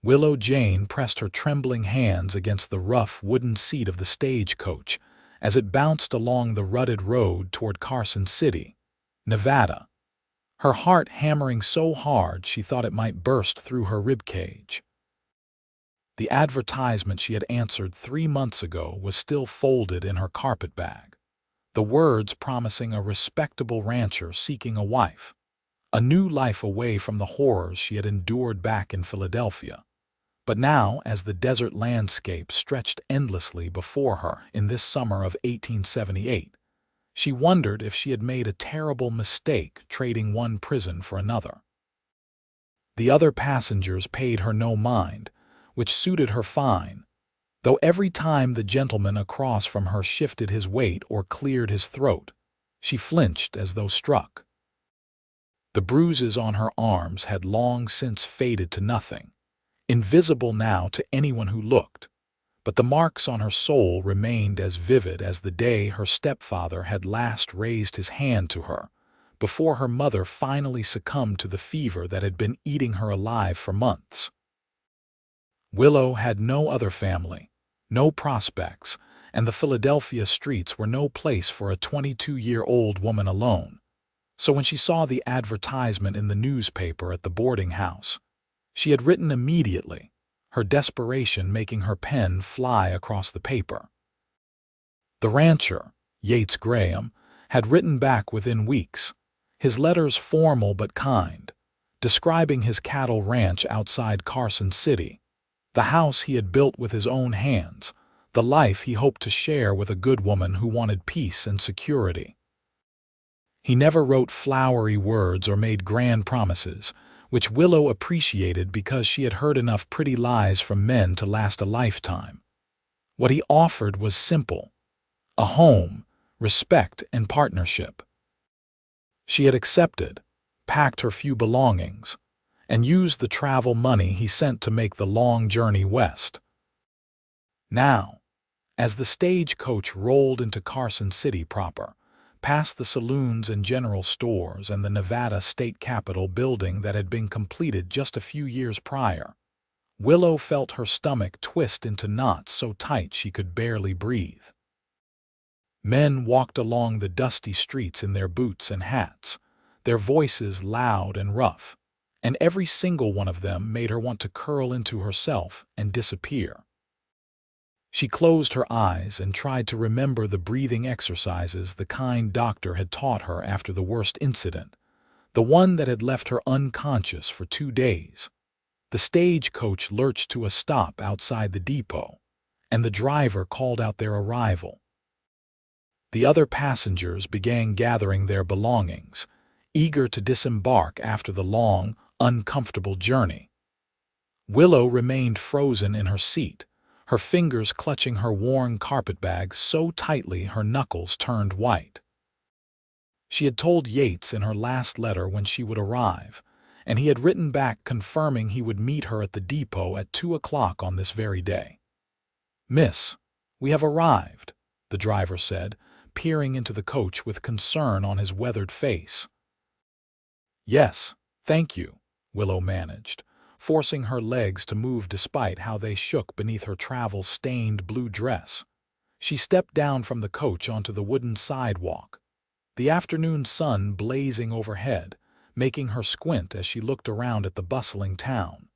Willow Jane pressed her trembling hands against the rough wooden seat of the stagecoach as it bounced along the rutted road toward Carson City, Nevada, her heart hammering so hard she thought it might burst through her ribcage. The advertisement she had answered 3 months ago was still folded in her carpetbag, the words promising a respectable rancher seeking a wife, a new life away from the horrors she had endured back in Philadelphia. But now, as the desert landscape stretched endlessly before her in this summer of 1878, she wondered if she had made a terrible mistake trading one prison for another. The other passengers paid her no mind, which suited her fine, though every time the gentleman across from her shifted his weight or cleared his throat, she flinched as though struck. The bruises on her arms had long since faded to nothing, invisible now to anyone who looked, but the marks on her soul remained as vivid as the day her stepfather had last raised his hand to her, before her mother finally succumbed to the fever that had been eating her alive for months. Willow had no other family, no prospects, and the Philadelphia streets were no place for a 22-year-old woman alone. So when she saw the advertisement in the newspaper at the boarding house, she had written immediately, her desperation making her pen fly across the paper. The rancher, Yates Graham, had written back within weeks, his letters formal but kind, describing his cattle ranch outside Carson City, the house he had built with his own hands, the life he hoped to share with a good woman who wanted peace and security. He never wrote flowery words or made grand promises, which Willow appreciated because she had heard enough pretty lies from men to last a lifetime. What he offered was simple: a home, respect, and partnership. She had accepted, packed her few belongings, and used the travel money he sent to make the long journey west. Now, as the stagecoach rolled into Carson City proper, past the saloons and general stores and the Nevada State Capitol building that had been completed just a few years prior, Willow felt her stomach twist into knots so tight she could barely breathe. Men walked along the dusty streets in their boots and hats, their voices loud and rough, and every single one of them made her want to curl into herself and disappear. She closed her eyes and tried to remember the breathing exercises the kind doctor had taught her after the worst incident, the one that had left her unconscious for 2 days. The stagecoach lurched to a stop outside the depot, and the driver called out their arrival. The other passengers began gathering their belongings, eager to disembark after the long, uncomfortable journey. Willow remained frozen in her seat, her fingers clutching her worn carpetbag so tightly her knuckles turned white. She had told Yates in her last letter when she would arrive, and he had written back confirming he would meet her at the depot at 2 o'clock on this very day. "Miss, we have arrived," the driver said, peering into the coach with concern on his weathered face. "Yes, thank you," Willow managed, forcing her legs to move despite how they shook beneath her travel-stained blue dress. She stepped down from the coach onto the wooden sidewalk, the afternoon sun blazing overhead, making her squint as she looked around at the bustling town.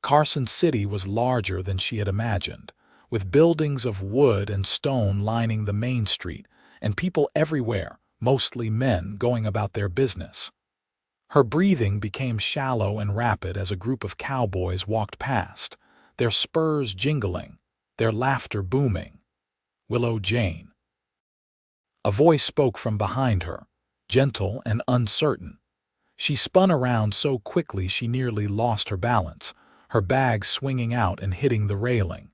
Carson City was larger than she had imagined, with buildings of wood and stone lining the main street, and people everywhere, mostly men, going about their business. Her breathing became shallow and rapid as a group of cowboys walked past, their spurs jingling, their laughter booming. "Willow Jane." A voice spoke from behind her, gentle and uncertain. She spun around so quickly she nearly lost her balance, her bag swinging out and hitting the railing.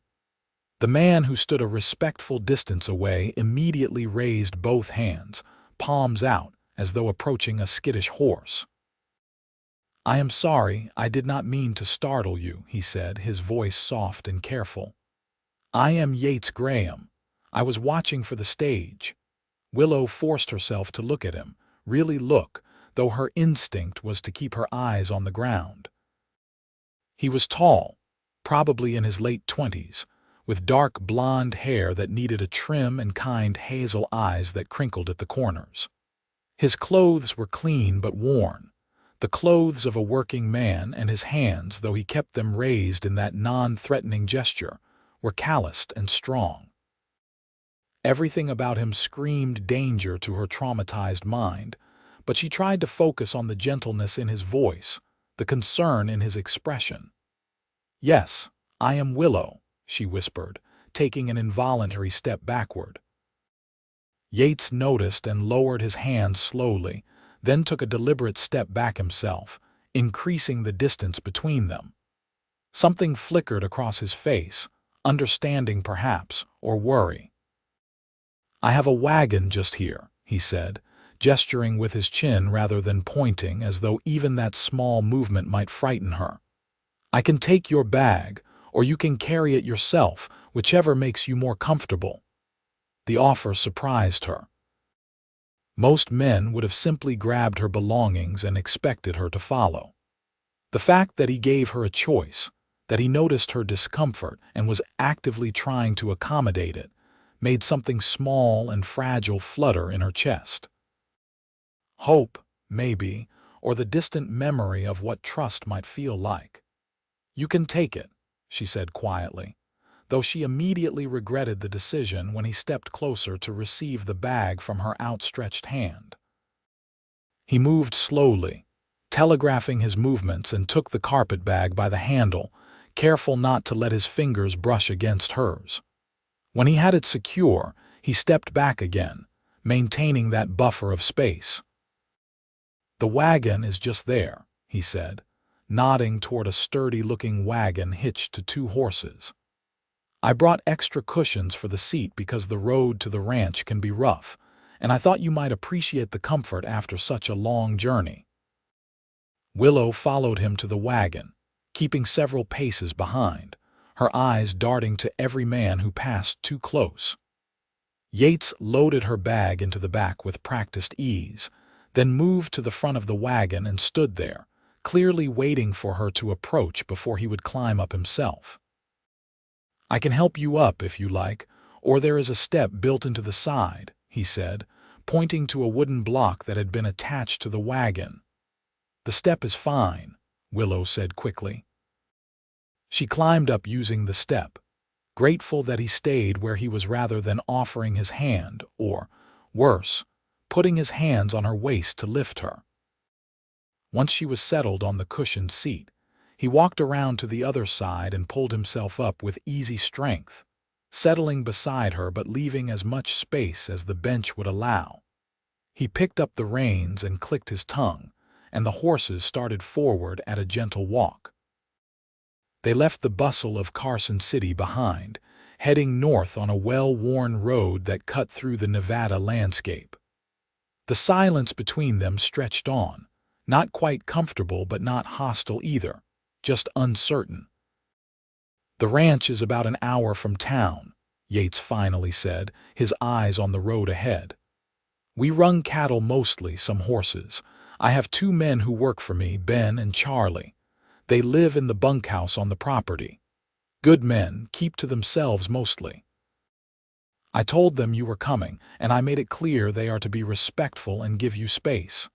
The man who stood a respectful distance away immediately raised both hands, palms out, as though approaching a skittish horse. "I am sorry, I did not mean to startle you," he said, his voice soft and careful. "I am Yates Graham. I was watching for the stage." Willow forced herself to look at him, really look, though her instinct was to keep her eyes on the ground. He was tall, probably in his late 20s, with dark blonde hair that needed a trim and kind hazel eyes that crinkled at the corners. His clothes were clean but worn, the clothes of a working man, and his hands, though he kept them raised in that non-threatening gesture, were calloused and strong. Everything about him screamed danger to her traumatized mind, but she tried to focus on the gentleness in his voice, the concern in his expression. "Yes, I am Willow," she whispered, taking an involuntary step backward. Yates noticed and lowered his hands slowly, then took a deliberate step back himself, increasing the distance between them. Something flickered across his face, understanding perhaps, or worry. "I have a wagon just here," he said, gesturing with his chin rather than pointing, as though even that small movement might frighten her. "I can take your bag, or you can carry it yourself, whichever makes you more comfortable." The offer surprised her. Most men would have simply grabbed her belongings and expected her to follow. The fact that he gave her a choice, that he noticed her discomfort and was actively trying to accommodate it, made something small and fragile flutter in her chest. Hope, maybe, or the distant memory of what trust might feel like. "You can take it," she said quietly, though she immediately regretted the decision when he stepped closer to receive the bag from her outstretched hand. He moved slowly, telegraphing his movements, and took the carpet bag by the handle, careful not to let his fingers brush against hers. When he had it secure, he stepped back again, maintaining that buffer of space. "The wagon is just there," he said, nodding toward a sturdy-looking wagon hitched to 2 horses. "I brought extra cushions for the seat because the road to the ranch can be rough, and I thought you might appreciate the comfort after such a long journey." Willow followed him to the wagon, keeping several paces behind, her eyes darting to every man who passed too close. Yates loaded her bag into the back with practiced ease, then moved to the front of the wagon and stood there, clearly waiting for her to approach before he would climb up himself. "I can help you up if you like, or there is a step built into the side," he said, pointing to a wooden block that had been attached to the wagon. "The step is fine," Willow said quickly. She climbed up using the step, grateful that he stayed where he was rather than offering his hand or, worse, putting his hands on her waist to lift her. Once she was settled on the cushioned seat, he walked around to the other side and pulled himself up with easy strength, settling beside her but leaving as much space as the bench would allow. He picked up the reins and clicked his tongue, and the horses started forward at a gentle walk. They left the bustle of Carson City behind, heading north on a well-worn road that cut through the Nevada landscape. The silence between them stretched on, not quite comfortable but not hostile either, just uncertain. "The ranch is about an hour from town," Yates finally said, his eyes on the road ahead. "We run cattle mostly, some horses. I have 2 men who work for me, Ben and Charlie. They live in the bunkhouse on the property. Good men, keep to themselves mostly. I told them you were coming, and I made it clear they are to be respectful and give you space."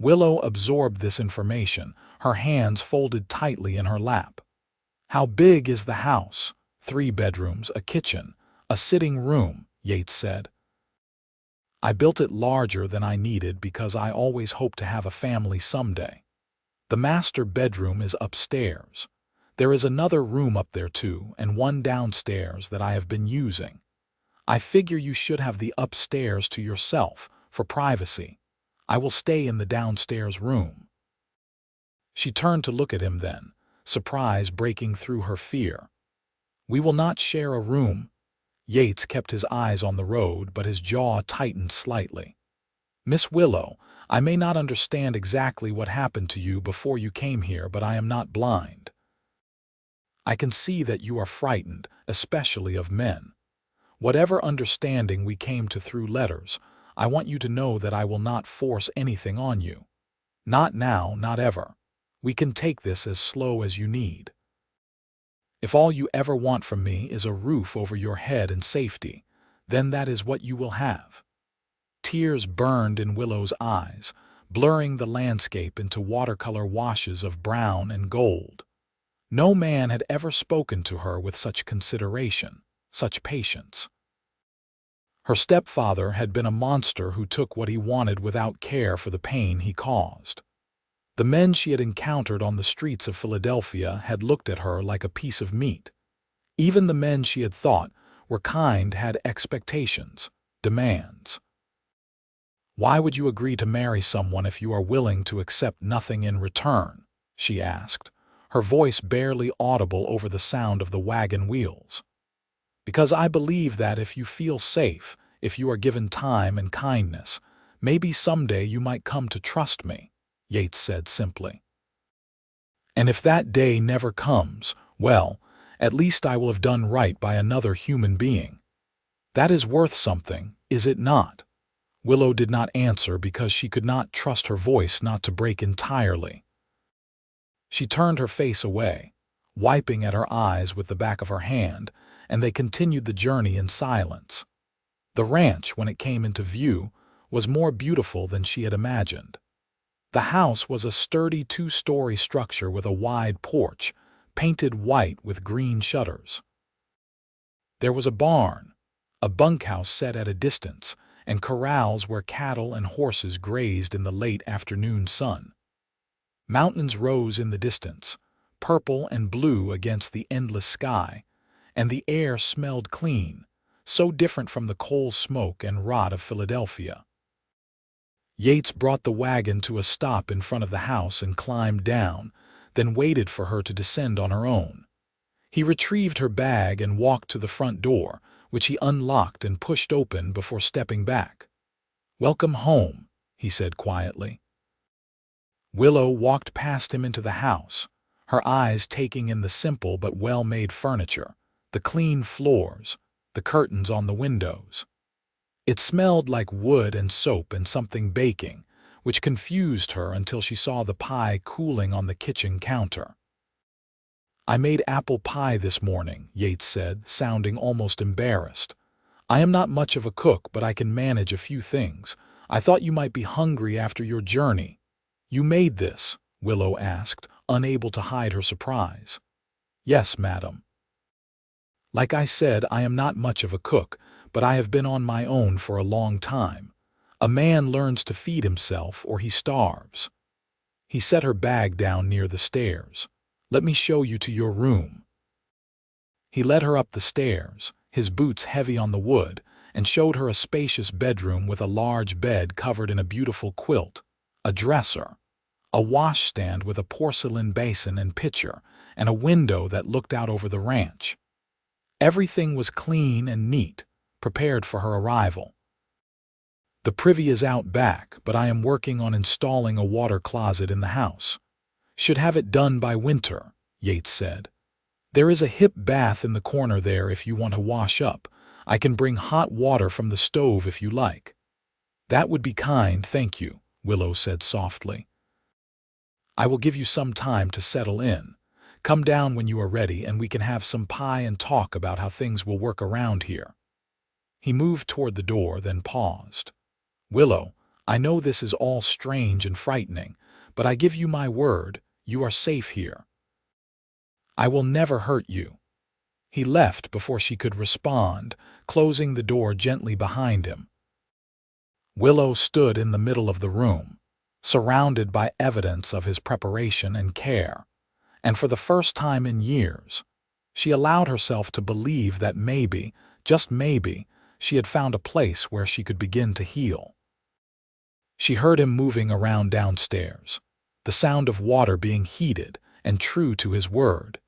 Willow absorbed this information, her hands folded tightly in her lap. "How big is the house?" 3 bedrooms, a kitchen, a sitting room, Yates said. "I built it larger than I needed because I always hope to have a family someday. The master bedroom is upstairs. There is another room up there too, and one downstairs that I have been using. I figure you should have the upstairs to yourself, for privacy. I will stay in the downstairs room." She turned to look at him then, surprise breaking through her fear. "We will not share a room." Yates kept his eyes on the road, but his jaw tightened slightly. "Miss Willow, I may not understand exactly what happened to you before you came here, but I am not blind. I can see that you are frightened, especially of men. Whatever understanding we came to through letters, I want you to know that I will not force anything on you. Not now, not ever. We can take this as slow as you need. If all you ever want from me is a roof over your head and safety, then that is what you will have." Tears burned in Willow's eyes, blurring the landscape into watercolor washes of brown and gold. No man had ever spoken to her with such consideration, such patience. Her stepfather had been a monster who took what he wanted without care for the pain he caused. The men she had encountered on the streets of Philadelphia had looked at her like a piece of meat. Even the men she had thought were kind had expectations, demands. "Why would you agree to marry someone if you are willing to accept nothing in return?" she asked, her voice barely audible over the sound of the wagon wheels. "Because I believe that if you feel safe, if you are given time and kindness, maybe someday you might come to trust me," Yates said simply. "And if that day never comes, well, at least I will have done right by another human being. That is worth something, is it not?" Willow did not answer because she could not trust her voice not to break entirely. She turned her face away, wiping at her eyes with the back of her hand, and they continued the journey in silence. The ranch, when it came into view, was more beautiful than she had imagined. The house was a sturdy two-story structure with a wide porch, painted white with green shutters. There was a barn, a bunkhouse set at a distance, and corrals where cattle and horses grazed in the late afternoon sun. Mountains rose in the distance, purple and blue against the endless sky, and the air smelled clean, so different from the coal smoke and rot of Philadelphia. Yates brought the wagon to a stop in front of the house and climbed down, then waited for her to descend on her own. He retrieved her bag and walked to the front door, which he unlocked and pushed open before stepping back. "Welcome home," he said quietly. Willow walked past him into the house, her eyes taking in the simple but well-made furniture, the clean floors, the curtains on the windows. It smelled like wood and soap and something baking, which confused her until she saw the pie cooling on the kitchen counter. "I made apple pie this morning," Yates said, sounding almost embarrassed. "I am not much of a cook, but I can manage a few things. I thought you might be hungry after your journey." "You made this?" Willow asked, unable to hide her surprise. "Yes, madam. Like I said, I am not much of a cook, but I have been on my own for a long time. A man learns to feed himself or he starves." He set her bag down near the stairs. "Let me show you to your room." He led her up the stairs, his boots heavy on the wood, and showed her a spacious bedroom with a large bed covered in a beautiful quilt, a dresser, a washstand with a porcelain basin and pitcher, and a window that looked out over the ranch. Everything was clean and neat, prepared for her arrival. "The privy is out back, but I am working on installing a water closet in the house. Should have it done by winter," Yates said. "There is a hip bath in the corner there if you want to wash up. I can bring hot water from the stove if you like." "That would be kind, thank you," Willow said softly. "I will give you some time to settle in. Come down when you are ready and we can have some pie and talk about how things will work around here." He moved toward the door, then paused. "Willow, I know this is all strange and frightening, but I give you my word, you are safe here. I will never hurt you." He left before she could respond, closing the door gently behind him. Willow stood in the middle of the room, surrounded by evidence of his preparation and care, and for the first time in years, she allowed herself to believe that maybe, just maybe, she had found a place where she could begin to heal. She heard him moving around downstairs, the sound of water being heated, and true to his word.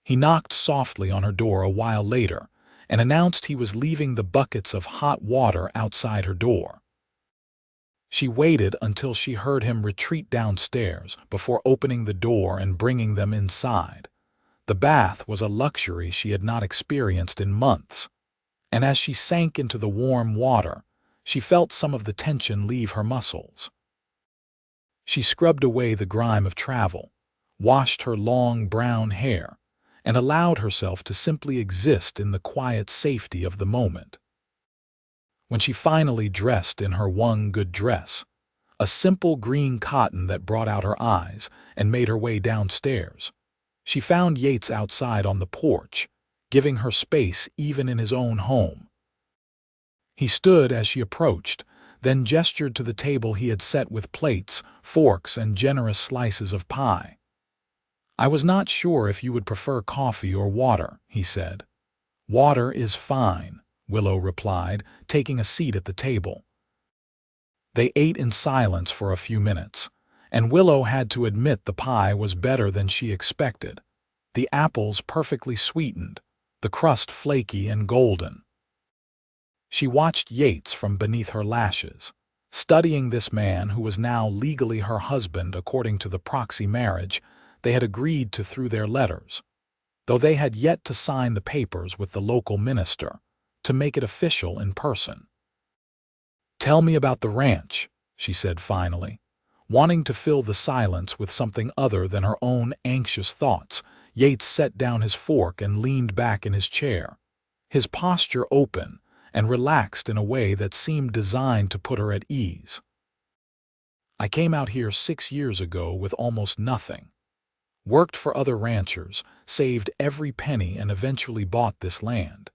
He knocked softly on her door a while later and announced he was leaving the buckets of hot water outside her door. She waited until she heard him retreat downstairs before opening the door and bringing them inside. The bath was a luxury she had not experienced in months, and as she sank into the warm water, she felt some of the tension leave her muscles. She scrubbed away the grime of travel, washed her long brown hair, and allowed herself to simply exist in the quiet safety of the moment. When she finally dressed in her one good dress, a simple green cotton that brought out her eyes, and made her way downstairs, she found Yates outside on the porch, giving her space even in his own home. He stood as she approached, then gestured to the table he had set with plates, forks, and generous slices of pie. "I was not sure if you would prefer coffee or water," he said. "Water is fine," Willow replied, taking a seat at the table. They ate in silence for a few minutes, and Willow had to admit the pie was better than she expected. The apples perfectly sweetened, the crust flaky and golden. She watched Yates from beneath her lashes, studying this man who was now legally her husband according to the proxy marriage they had agreed to through their letters, though they had yet to sign the papers with the local minister to make it official in person. "Tell me about the ranch," she said finally, wanting to fill the silence with something other than her own anxious thoughts. Yates set down his fork and leaned back in his chair, his posture open and relaxed in a way that seemed designed to put her at ease. "I came out here 6 years ago with almost nothing. Worked for other ranchers, saved every penny, and eventually bought this land.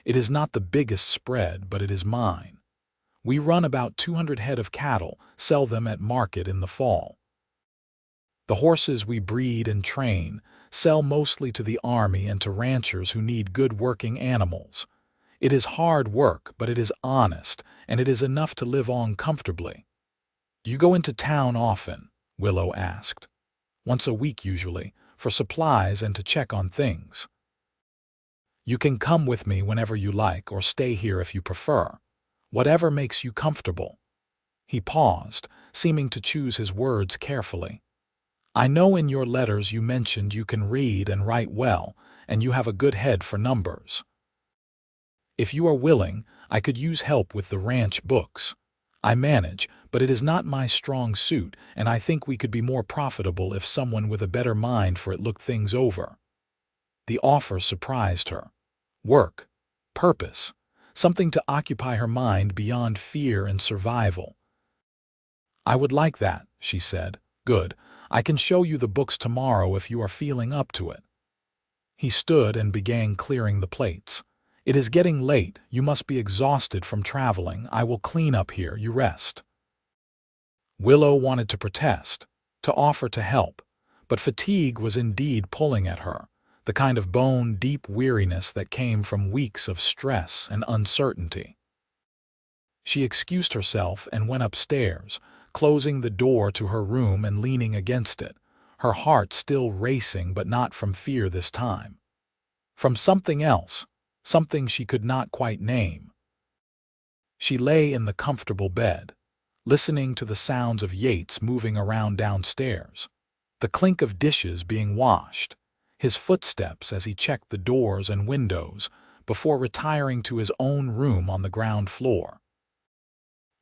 It is not the biggest spread, but it is mine. We run about 200 head of cattle, sell them at market in the fall. The horses we breed and train, sell mostly to the army and to ranchers who need good working animals. It is hard work, but it is honest, and it is enough to live on comfortably." "You go into town often?" Willow asked. "Once a week usually, for supplies and to check on things." "You can come with me whenever you like, or stay here if you prefer. Whatever makes you comfortable." He paused, seeming to choose his words carefully. "I know in your letters you mentioned you can read and write well, and you have a good head for numbers. If you are willing, I could use help with the ranch books. I manage, but it is not my strong suit, and I think we could be more profitable if someone with a better mind for it looked things over." The offer surprised her. Work, purpose, something to occupy her mind beyond fear and survival. "I would like that," she said. "Good. I can show you the books tomorrow if you are feeling up to it." He stood and began clearing the plates. "It is getting late. You must be exhausted from traveling. I will clean up here. You rest." Willow wanted to protest, to offer to help, but fatigue was indeed pulling at her, the kind of bone-deep weariness that came from weeks of stress and uncertainty. She excused herself and went upstairs, closing the door to her room and leaning against it, her heart still racing, but not from fear this time. From something else, something she could not quite name. She lay in the comfortable bed, listening to the sounds of Yates moving around downstairs, the clink of dishes being washed, his footsteps as he checked the doors and windows before retiring to his own room on the ground floor.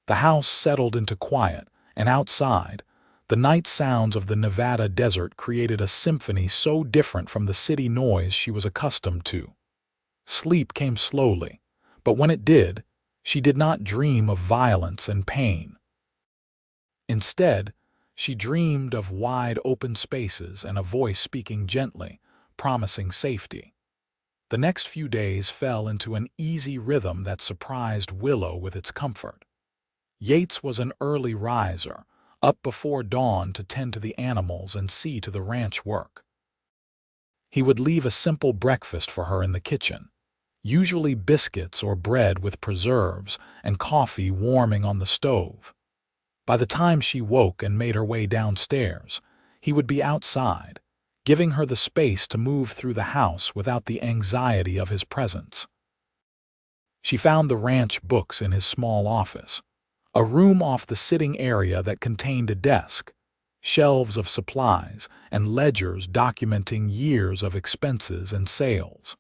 The house settled into quiet, and outside, the night sounds of the Nevada desert created a symphony so different from the city noise she was accustomed to. Sleep came slowly, but when it did, she did not dream of violence and pain. Instead, she dreamed of wide open spaces and a voice speaking gently, promising safety. The next few days fell into an easy rhythm that surprised Willow with its comfort. Yates was an early riser, up before dawn to tend to the animals and see to the ranch work. He would leave a simple breakfast for her in the kitchen, usually biscuits or bread with preserves and coffee warming on the stove. By the time she woke and made her way downstairs, he would be outside, giving her the space to move through the house without the anxiety of his presence. She found the ranch books in his small office, a room off the sitting area that contained a desk, shelves of supplies, and ledgers documenting years of expenses and sales.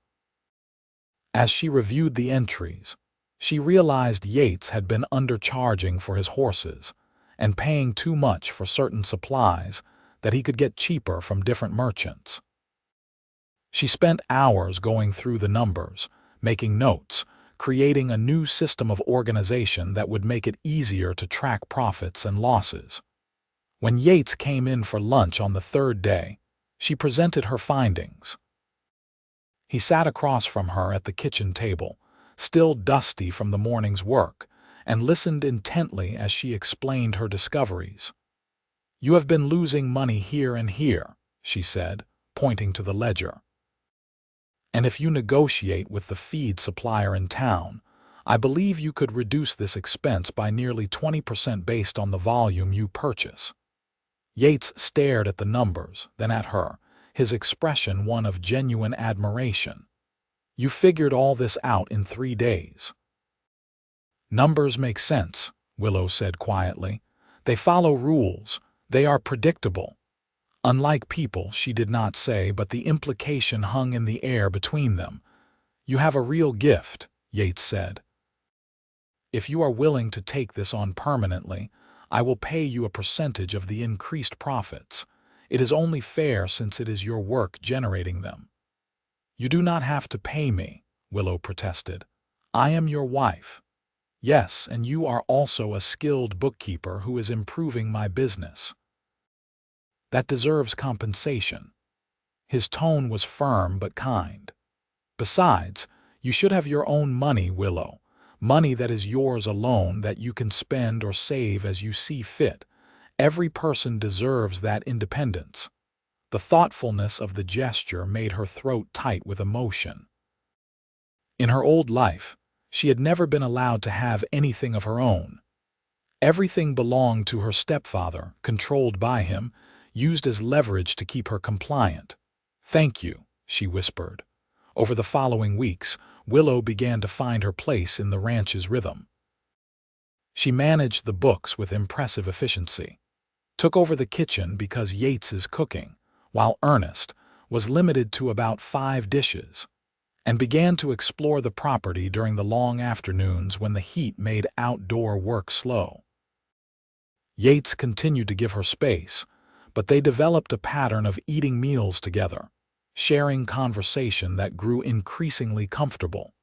As she reviewed the entries, she realized Yates had been undercharging for his horses and paying too much for certain supplies that he could get cheaper from different merchants. She spent hours going through the numbers, making notes, creating a new system of organization that would make it easier to track profits and losses. When Yates came in for lunch on the third day, she presented her findings. He sat across from her at the kitchen table, still dusty from the morning's work, and listened intently as she explained her discoveries. "You have been losing money here and here," she said, pointing to the ledger. "And if you negotiate with the feed supplier in town, I believe you could reduce this expense by nearly 20% based on the volume you purchase." Yates stared at the numbers, then at her, his expression one of genuine admiration. "You figured all this out in 3 days." "Numbers make sense," Willow said quietly. "They follow rules. They are predictable." "Unlike people," she did not say, but the implication hung in the air between them. "You have a real gift," Yates said. "If you are willing to take this on permanently, I will pay you a percentage of the increased profits. It is only fair since it is your work generating them." "You do not have to pay me," Willow protested. "I am your wife." "Yes, and you are also a skilled bookkeeper who is improving my business. That deserves compensation." His tone was firm but kind. "Besides, you should have your own money, Willow. Money that is yours alone, that you can spend or save as you see fit. Every person deserves that independence." The thoughtfulness of the gesture made her throat tight with emotion. In her old life, she had never been allowed to have anything of her own. Everything belonged to her stepfather, controlled by him, used as leverage to keep her compliant. "Thank you," she whispered. Over the following weeks, Willow began to find her place in the ranch's rhythm. She managed the books with impressive efficiency, took over the kitchen because Yates's cooking, while earnest, was limited to about 5 dishes, and began to explore the property during the long afternoons when the heat made outdoor work slow. Yates continued to give her space, but they developed a pattern of eating meals together, sharing conversation that grew increasingly comfortable.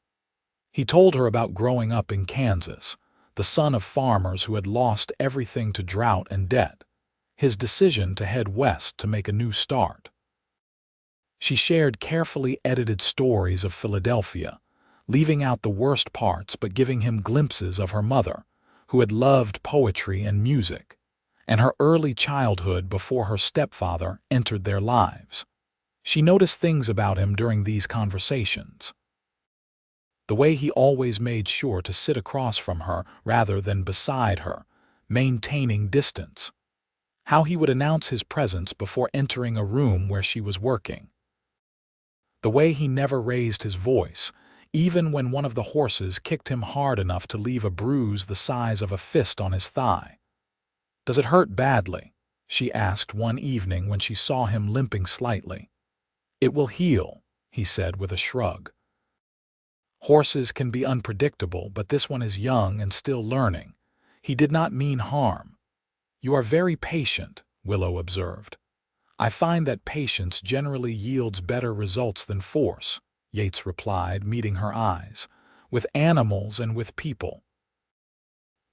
He told her about growing up in Kansas, the son of farmers who had lost everything to drought and debt, his decision to head west to make a new start. She shared carefully edited stories of Philadelphia, leaving out the worst parts but giving him glimpses of her mother, who had loved poetry and music, and her early childhood before her stepfather entered their lives. She noticed things about him during these conversations. The way he always made sure to sit across from her rather than beside her, maintaining distance. How he would announce his presence before entering a room where she was working. The way he never raised his voice, even when one of the horses kicked him hard enough to leave a bruise the size of a fist on his thigh. "Does it hurt badly?" she asked one evening when she saw him limping slightly. "It will heal," he said with a shrug. "Horses can be unpredictable, but this one is young and still learning." He did not mean harm. "You are very patient," Willow observed. "I find that patience generally yields better results than force," Yates replied, meeting her eyes, "with animals and with people."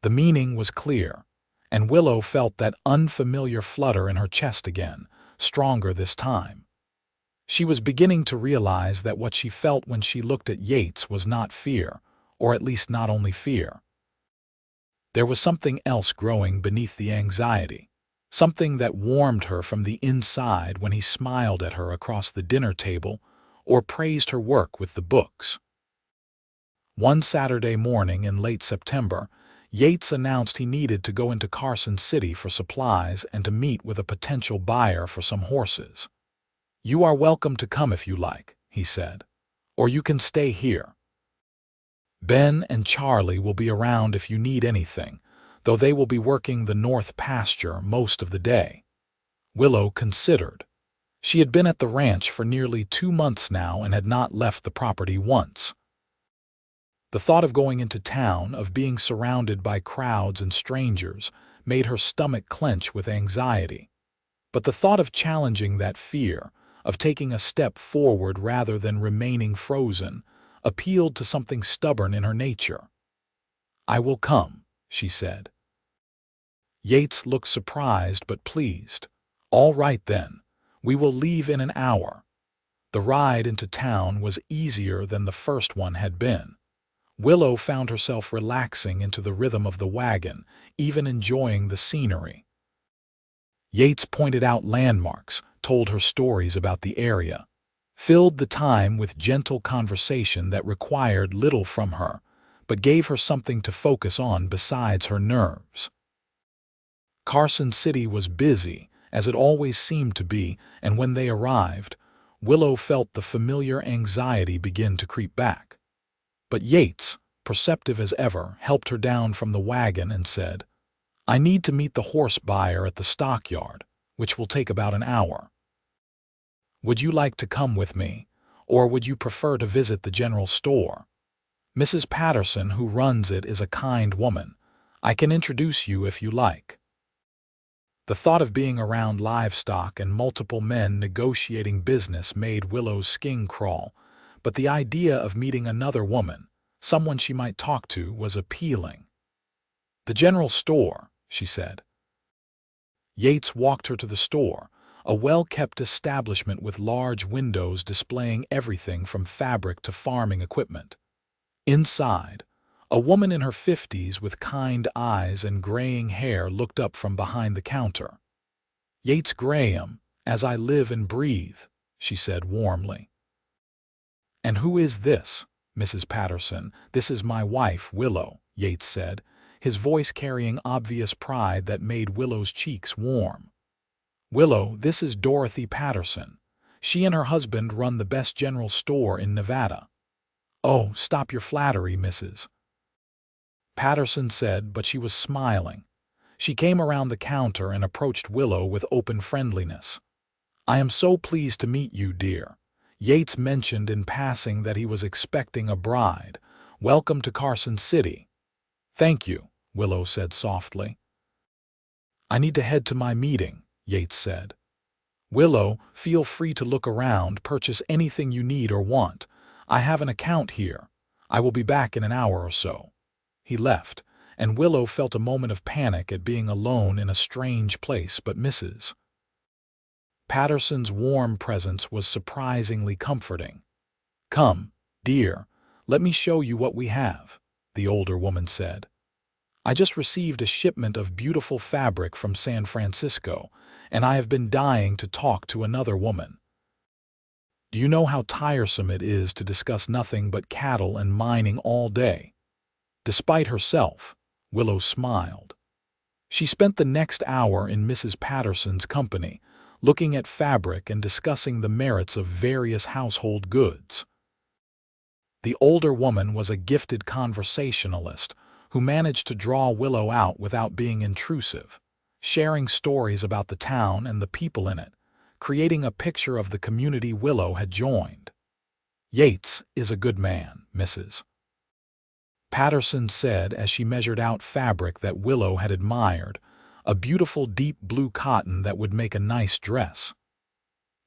The meaning was clear, and Willow felt that unfamiliar flutter in her chest again, stronger this time. She was beginning to realize that what she felt when she looked at Yates was not fear, or at least not only fear. There was something else growing beneath the anxiety, something that warmed her from the inside when he smiled at her across the dinner table or praised her work with the books. One Saturday morning in late September, Yates announced he needed to go into Carson City for supplies and to meet with a potential buyer for some horses. "You are welcome to come if you like," he said, "or you can stay here. Ben and Charlie will be around if you need anything, though they will be working the north pasture most of the day." Willow considered. She had been at the ranch for nearly 2 months now and had not left the property once. The thought of going into town, of being surrounded by crowds and strangers, made her stomach clench with anxiety. But the thought of challenging that fear, of taking a step forward rather than remaining frozen, appealed to something stubborn in her nature. "I will come," she said. Yates looked surprised but pleased. "All right then. We will leave in an hour." The ride into town was easier than the first one had been. Willow found herself relaxing into the rhythm of the wagon, even enjoying the scenery. Yates pointed out landmarks, told her stories about the area, filled the time with gentle conversation that required little from her, but gave her something to focus on besides her nerves. Carson City was busy, as it always seemed to be, and when they arrived, Willow felt the familiar anxiety begin to creep back. But Yates, perceptive as ever, helped her down from the wagon and said, "I need to meet the horse buyer at the stockyard, which will take about an hour. Would you like to come with me, or would you prefer to visit the general store? Mrs. Patterson, who runs it, is a kind woman. I can introduce you if you like." The thought of being around livestock and multiple men negotiating business made Willow's skin crawl, but the idea of meeting another woman, someone she might talk to, was appealing. "The general store," she said. Yates walked her to the store, a well-kept establishment with large windows displaying everything from fabric to farming equipment. Inside, a woman in her 50s with kind eyes and graying hair looked up from behind the counter. "Yates Graham, as I live and breathe," she said warmly. "And who is this, Mrs. Patterson?" "This is my wife, Willow," Yates said, his voice carrying obvious pride that made Willow's cheeks warm. "Willow, this is Dorothy Patterson. She and her husband run the best general store in Nevada." "Oh, stop your flattery, Mrs. Patterson said, but she was smiling. She came around the counter and approached Willow with open friendliness. "I am so pleased to meet you, dear." Yates mentioned in passing that he was expecting a bride. "Welcome to Carson City." "Thank you," Willow said softly. "I need to head to my meeting," Yates said. "Willow, feel free to look around, purchase anything you need or want. I have an account here. I will be back in an hour or so." He left, and Willow felt a moment of panic at being alone in a strange place, but Mrs. Patterson's warm presence was surprisingly comforting. "Come, dear, let me show you what we have," the older woman said. "I just received a shipment of beautiful fabric from San Francisco, and I have been dying to talk to another woman. Do you know how tiresome it is to discuss nothing but cattle and mining all day?" Despite herself, Willow smiled. She spent the next hour in Mrs. Patterson's company, looking at fabric and discussing the merits of various household goods. The older woman was a gifted conversationalist who managed to draw Willow out without being intrusive, sharing stories about the town and the people in it, creating a picture of the community Willow had joined. "Yates is a good man, Mrs. Patterson said as she measured out fabric that Willow had admired, a beautiful deep blue cotton that would make a nice dress.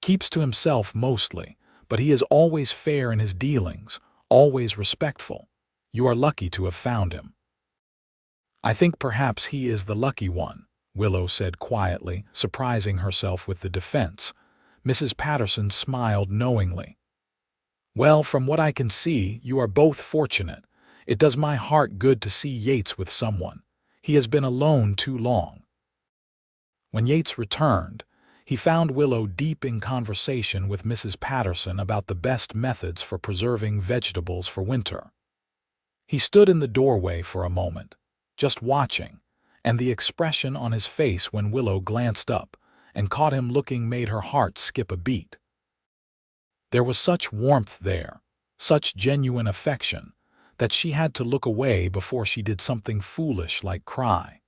"Keeps to himself mostly, but he is always fair in his dealings, always respectful. You are lucky to have found him." "I think perhaps he is the lucky one," Willow said quietly, surprising herself with the defense. Mrs. Patterson smiled knowingly. "Well, from what I can see, you are both fortunate. It does my heart good to see Yates with someone. He has been alone too long." When Yates returned, he found Willow deep in conversation with Mrs. Patterson about the best methods for preserving vegetables for winter. He stood in the doorway for a moment, just watching, and the expression on his face when Willow glanced up and caught him looking made her heart skip a beat. There was such warmth there, such genuine affection, that she had to look away before she did something foolish like cry.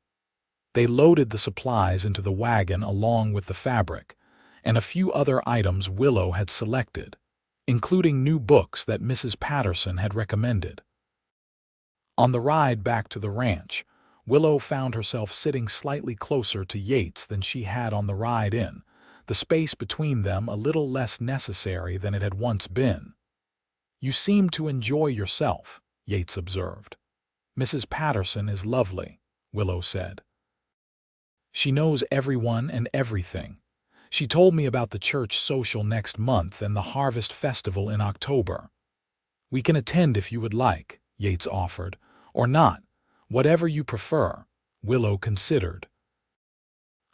They loaded the supplies into the wagon along with the fabric and a few other items Willow had selected, including new books that Mrs. Patterson had recommended. On the ride back to the ranch, Willow found herself sitting slightly closer to Yates than she had on the ride in, the space between them a little less necessary than it had once been. "You seem to enjoy yourself," Yates observed. "Mrs. Patterson is lovely," Willow said. "She knows everyone and everything. She told me about the church social next month and the harvest festival in October." "We can attend if you would like," Yates offered. "Or not. Whatever you prefer," Willow considered.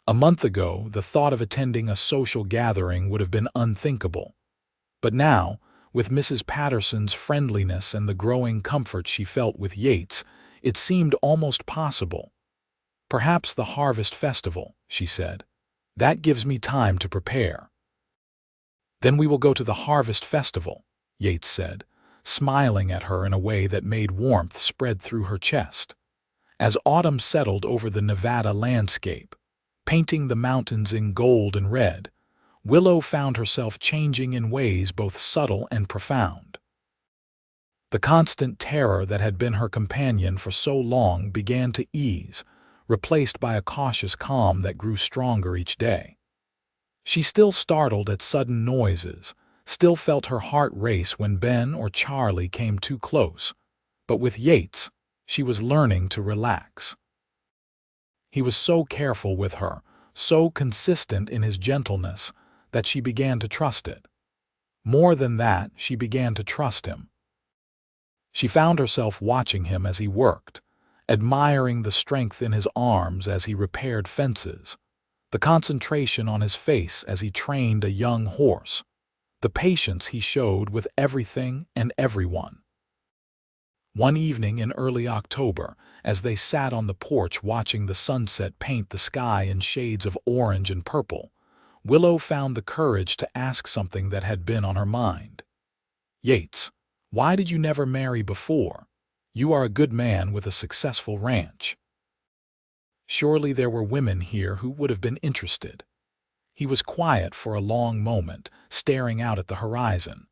A month ago, the thought of attending a social gathering would have been unthinkable. But now, with Mrs. Patterson's friendliness and the growing comfort she felt with Yates, it seemed almost possible. "Perhaps the harvest festival," she said. "That gives me time to prepare." "Then we will go to the harvest festival," Yates said, smiling at her in a way that made warmth spread through her chest. As autumn settled over the Nevada landscape, painting the mountains in gold and red, Willow found herself changing in ways both subtle and profound. The constant terror that had been her companion for so long began to ease, replaced by a cautious calm that grew stronger each day. She still startled at sudden noises, still felt her heart race when Ben or Charlie came too close, but with Yates, she was learning to relax. He was so careful with her, so consistent in his gentleness, that she began to trust it. More than that, she began to trust him. She found herself watching him as he worked, admiring the strength in his arms as he repaired fences, the concentration on his face as he trained a young horse, the patience he showed with everything and everyone. One evening in early October, as they sat on the porch watching the sunset paint the sky in shades of orange and purple, Willow found the courage to ask something that had been on her mind. "Yates, why did you never marry before? You are a good man with a successful ranch." Surely there were women here who would have been interested. He was quiet for a long moment, staring out at the horizon.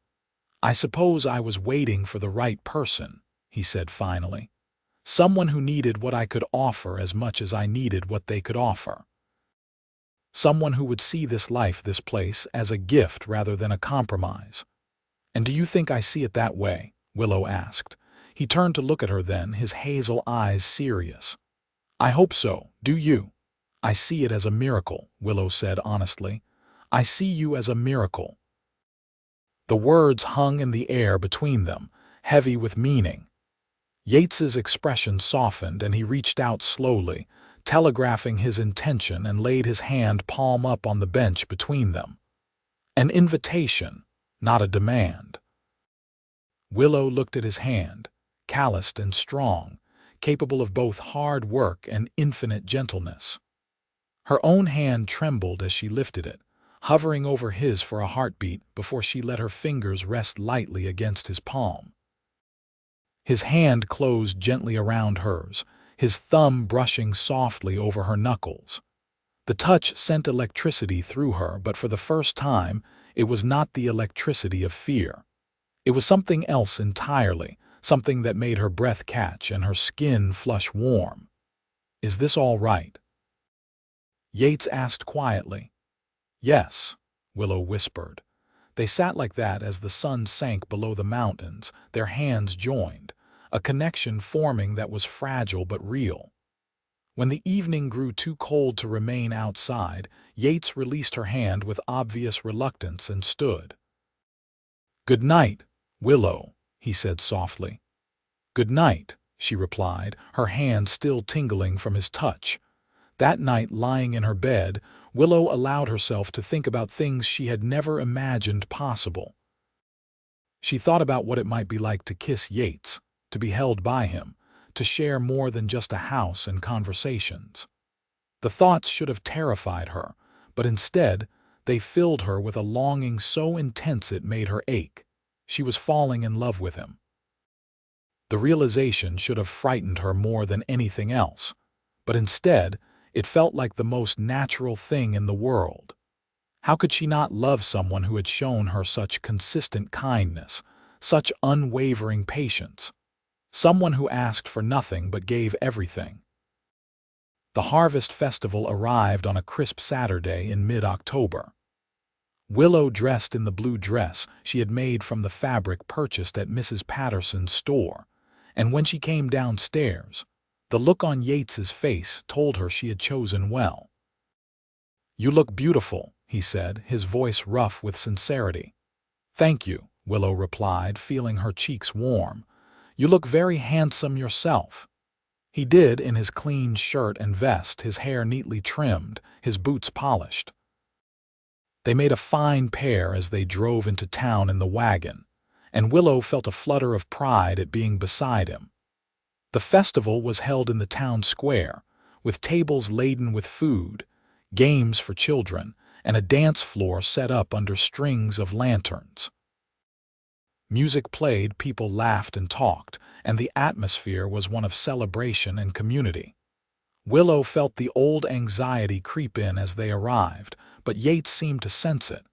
"I suppose I was waiting for the right person," he said finally. "Someone who needed what I could offer as much as I needed what they could offer. Someone who would see this life, this place, as a gift rather than a compromise." "And do you think I see it that way?" Willow asked. He turned to look at her then, his hazel eyes serious. "I hope so. Do you?" "I see it as a miracle," Willow said honestly. "I see you as a miracle." The words hung in the air between them, heavy with meaning. Yates's expression softened and he reached out slowly, telegraphing his intention, and laid his hand palm up on the bench between them. An invitation, not a demand. Willow looked at his hand, calloused and strong, capable of both hard work and infinite gentleness. Her own hand trembled as she lifted it, hovering over his for a heartbeat before she let her fingers rest lightly against his palm. His hand closed gently around hers, his thumb brushing softly over her knuckles. The touch sent electricity through her, but for the first time, it was not the electricity of fear. It was something else entirely, something that made her breath catch and her skin flush warm. "Is this all right?" Yates asked quietly. "Yes," Willow whispered. They sat like that as the sun sank below the mountains, their hands joined, a connection forming that was fragile but real. When the evening grew too cold to remain outside, Yates released her hand with obvious reluctance and stood. "Good night, Willow," he said softly. "Good night," she replied, her hand still tingling from his touch. That night, lying in her bed, Willow allowed herself to think about things she had never imagined possible. She thought about what it might be like to kiss Yates, to be held by him, to share more than just a house and conversations. The thoughts should have terrified her, but instead, they filled her with a longing so intense it made her ache. She was falling in love with him. The realization should have frightened her more than anything else, but instead, it felt like the most natural thing in the world. How could she not love someone who had shown her such consistent kindness, such unwavering patience? Someone who asked for nothing but gave everything. The harvest festival arrived on a crisp Saturday in mid-October. Willow dressed in the blue dress she had made from the fabric purchased at Mrs. Patterson's store, and when she came downstairs, the look on Yates's face told her she had chosen well. "You look beautiful," he said, his voice rough with sincerity. "Thank you," Willow replied, feeling her cheeks warm. "You look very handsome yourself." He did, in his clean shirt and vest, his hair neatly trimmed, his boots polished. They made a fine pair as they drove into town in the wagon, and Willow felt a flutter of pride at being beside him. The festival was held in the town square, with tables laden with food, games for children, and a dance floor set up under strings of lanterns. Music played, people laughed and talked, and the atmosphere was one of celebration and community. Willow felt the old anxiety creep in as they arrived, but Yates seemed to sense it.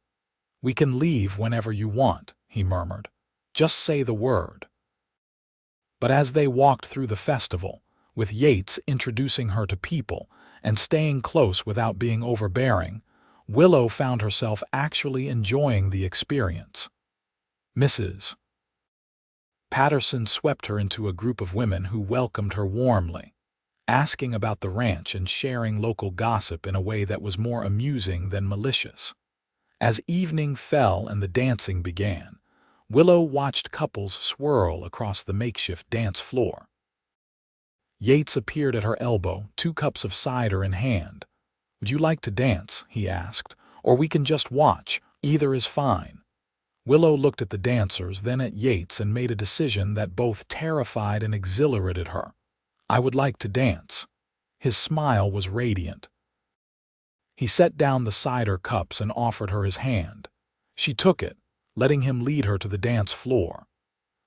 "We can leave whenever you want," he murmured. "Just say the word." But as they walked through the festival, with Yates introducing her to people and staying close without being overbearing, Willow found herself actually enjoying the experience. Mrs. Patterson swept her into a group of women who welcomed her warmly, asking about the ranch and sharing local gossip in a way that was more amusing than malicious. As evening fell and the dancing began, Willow watched couples swirl across the makeshift dance floor. Yates appeared at her elbow, 2 cups of cider in hand. "Would you like to dance?" he asked. "Or we can just watch. Either is fine." Willow looked at the dancers, then at Yates, and made a decision that both terrified and exhilarated her. "I would like to dance." His smile was radiant. He set down the cider cups and offered her his hand. She took it, letting him lead her to the dance floor.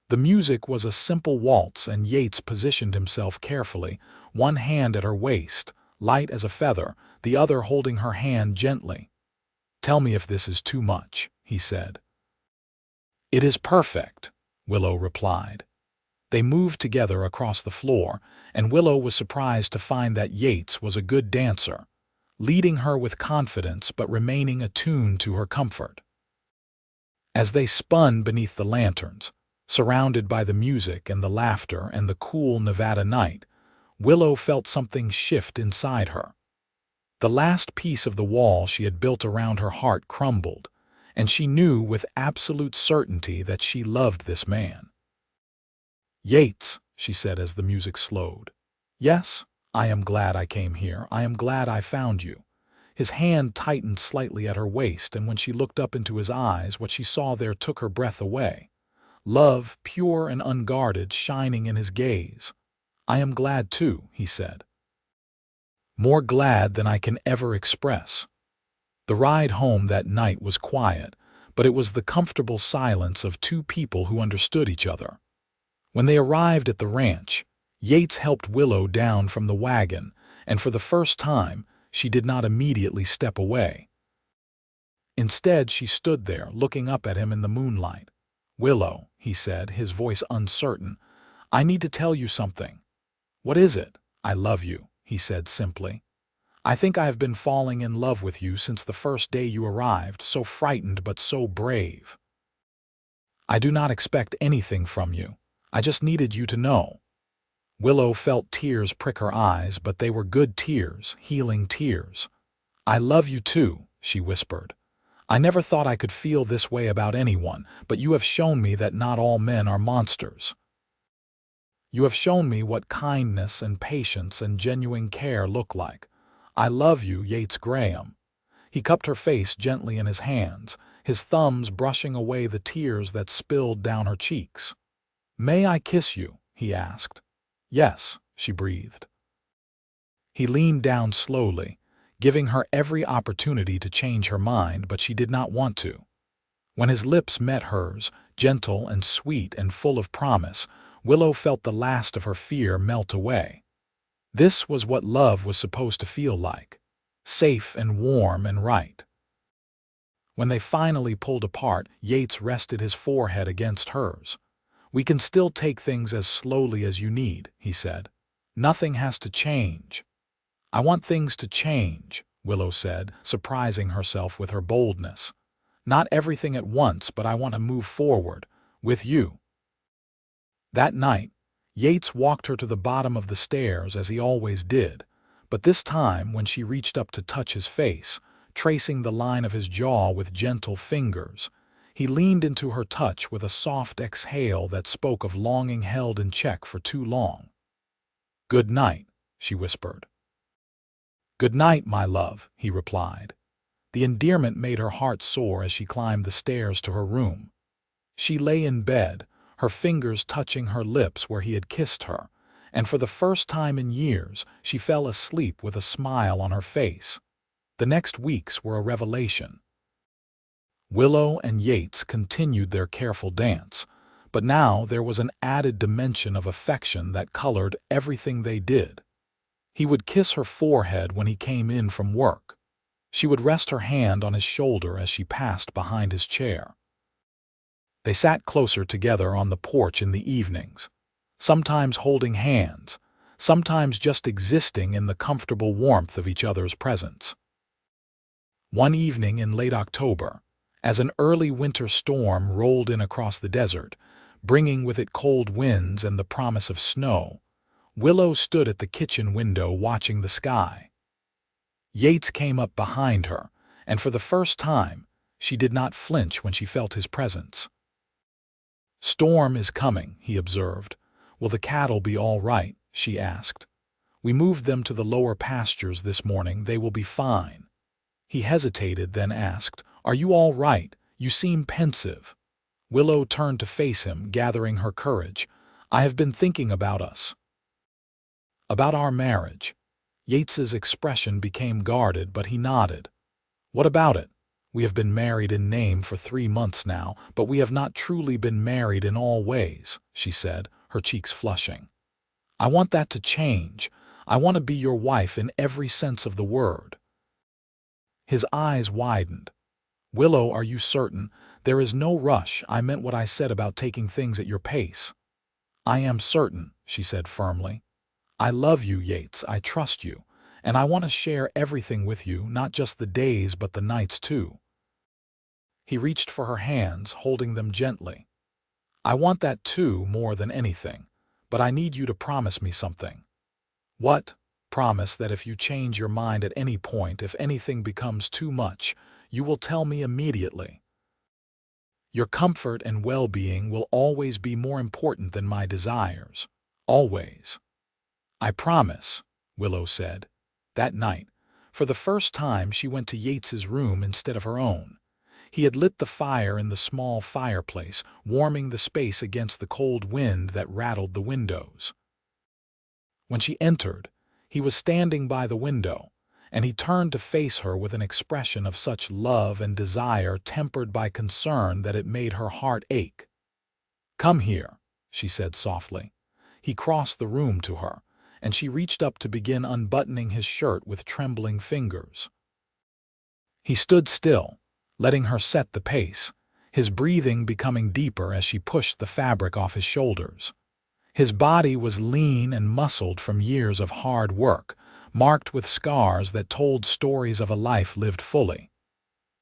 The music was a simple waltz, and Yates positioned himself carefully, one hand at her waist, light as a feather, the other holding her hand gently. "Tell me if this is too much," he said. "It is perfect," Willow replied. They moved together across the floor, and Willow was surprised to find that Yates was a good dancer, leading her with confidence but remaining attuned to her comfort. As they spun beneath the lanterns, surrounded by the music and the laughter and the cool Nevada night, Willow felt something shift inside her. The last piece of the wall she had built around her heart crumbled, and she knew with absolute certainty that she loved this man. "Yates," she said as the music slowed. "Yes, I am glad I came here. I am glad I found you." His hand tightened slightly at her waist, and when she looked up into his eyes, what she saw there took her breath away. Love, pure and unguarded, shining in his gaze. "I am glad too," he said. "More glad than I can ever express." The ride home that night was quiet, but it was the comfortable silence of 2 people who understood each other. When they arrived at the ranch, Yates helped Willow down from the wagon, and for the first time, she did not immediately step away. Instead, she stood there, looking up at him in the moonlight. "Willow," he said, his voice uncertain, "I need to tell you something." "What is it?" "I love you," he said simply. "I think I have been falling in love with you since the first day you arrived, so frightened but so brave. I do not expect anything from you. I just needed you to know." Willow felt tears prick her eyes, but they were good tears, healing tears. "I love you too," she whispered. "I never thought I could feel this way about anyone, but you have shown me that not all men are monsters. You have shown me what kindness and patience and genuine care look like. I love you, Yates Graham." He cupped her face gently in his hands, his thumbs brushing away the tears that spilled down her cheeks. "May I kiss you?" he asked. "Yes," she breathed. He leaned down slowly, giving her every opportunity to change her mind, but she did not want to. When his lips met hers, gentle and sweet and full of promise, Willow felt the last of her fear melt away. This was what love was supposed to feel like, safe and warm and right. When they finally pulled apart, Yates rested his forehead against hers. "We can still take things as slowly as you need," he said. "Nothing has to change." I want things to change, Willow said, surprising herself with her boldness. Not everything at once, but I want to move forward, with you. That night, Yates walked her to the bottom of the stairs as he always did, but this time when she reached up to touch his face, tracing the line of his jaw with gentle fingers, he leaned into her touch with a soft exhale that spoke of longing held in check for too long. "Good night," she whispered. "Good night, my love," he replied. The endearment made her heart soar as she climbed the stairs to her room. She lay in bed, her fingers touching her lips where he had kissed her, and for the first time in years she fell asleep with a smile on her face. The next weeks were a revelation. Willow and Yates continued their careful dance, but now there was an added dimension of affection that colored everything they did. He would kiss her forehead when he came in from work. She would rest her hand on his shoulder as she passed behind his chair. They sat closer together on the porch in the evenings, sometimes holding hands, sometimes just existing in the comfortable warmth of each other's presence. One evening in late October, as an early winter storm rolled in across the desert, bringing with it cold winds and the promise of snow, Willow stood at the kitchen window watching the sky. Yates came up behind her, and for the first time, she did not flinch when she felt his presence. "Storm is coming," he observed. "Will the cattle be all right?" she asked. "We moved them to the lower pastures this morning. They will be fine." He hesitated, then asked, "Are you all right? You seem pensive." Willow turned to face him, gathering her courage. "I have been thinking about us. About our marriage." Yates's expression became guarded, but he nodded. "What about it? We have been married in name for 3 months now, but we have not truly been married in all ways," she said, her cheeks flushing. "I want that to change. I want to be your wife in every sense of the word." His eyes widened. "Willow, are you certain? There is no rush. I meant what I said about taking things at your pace." "I am certain," she said firmly. "I love you, Yates. I trust you. And I want to share everything with you, not just the days but the nights too." He reached for her hands, holding them gently. "I want that too, more than anything. But I need you to promise me something." "What?" "Promise that if you change your mind at any point, if anything becomes too much, you will tell me immediately. Your comfort and well-being will always be more important than my desires. Always." "I promise," Willow said. That night, for the first time, she went to Yates's room instead of her own. He had lit the fire in the small fireplace, warming the space against the cold wind that rattled the windows. When she entered, he was standing by the window, and he turned to face her with an expression of such love and desire tempered by concern that it made her heart ache. "Come here," she said softly. He crossed the room to her, and she reached up to begin unbuttoning his shirt with trembling fingers. He stood still, letting her set the pace, his breathing becoming deeper as she pushed the fabric off his shoulders. His body was lean and muscled from years of hard work, marked with scars that told stories of a life lived fully.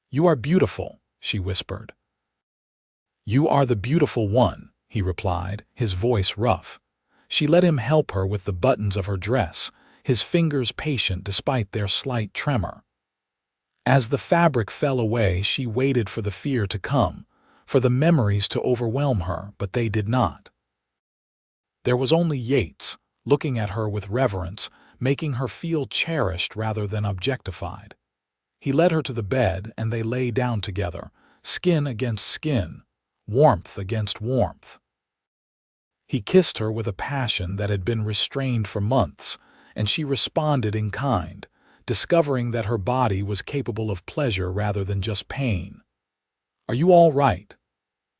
"You are beautiful," she whispered. "You are the beautiful one," he replied, his voice rough. She let him help her with the buttons of her dress, his fingers patient despite their slight tremor. As the fabric fell away, she waited for the fear to come, for the memories to overwhelm her, but they did not. There was only Yates, looking at her with reverence, making her feel cherished rather than objectified. He led her to the bed, and they lay down together, skin against skin, warmth against warmth. He kissed her with a passion that had been restrained for months, and she responded in kind, discovering that her body was capable of pleasure rather than just pain. "Are you all right?"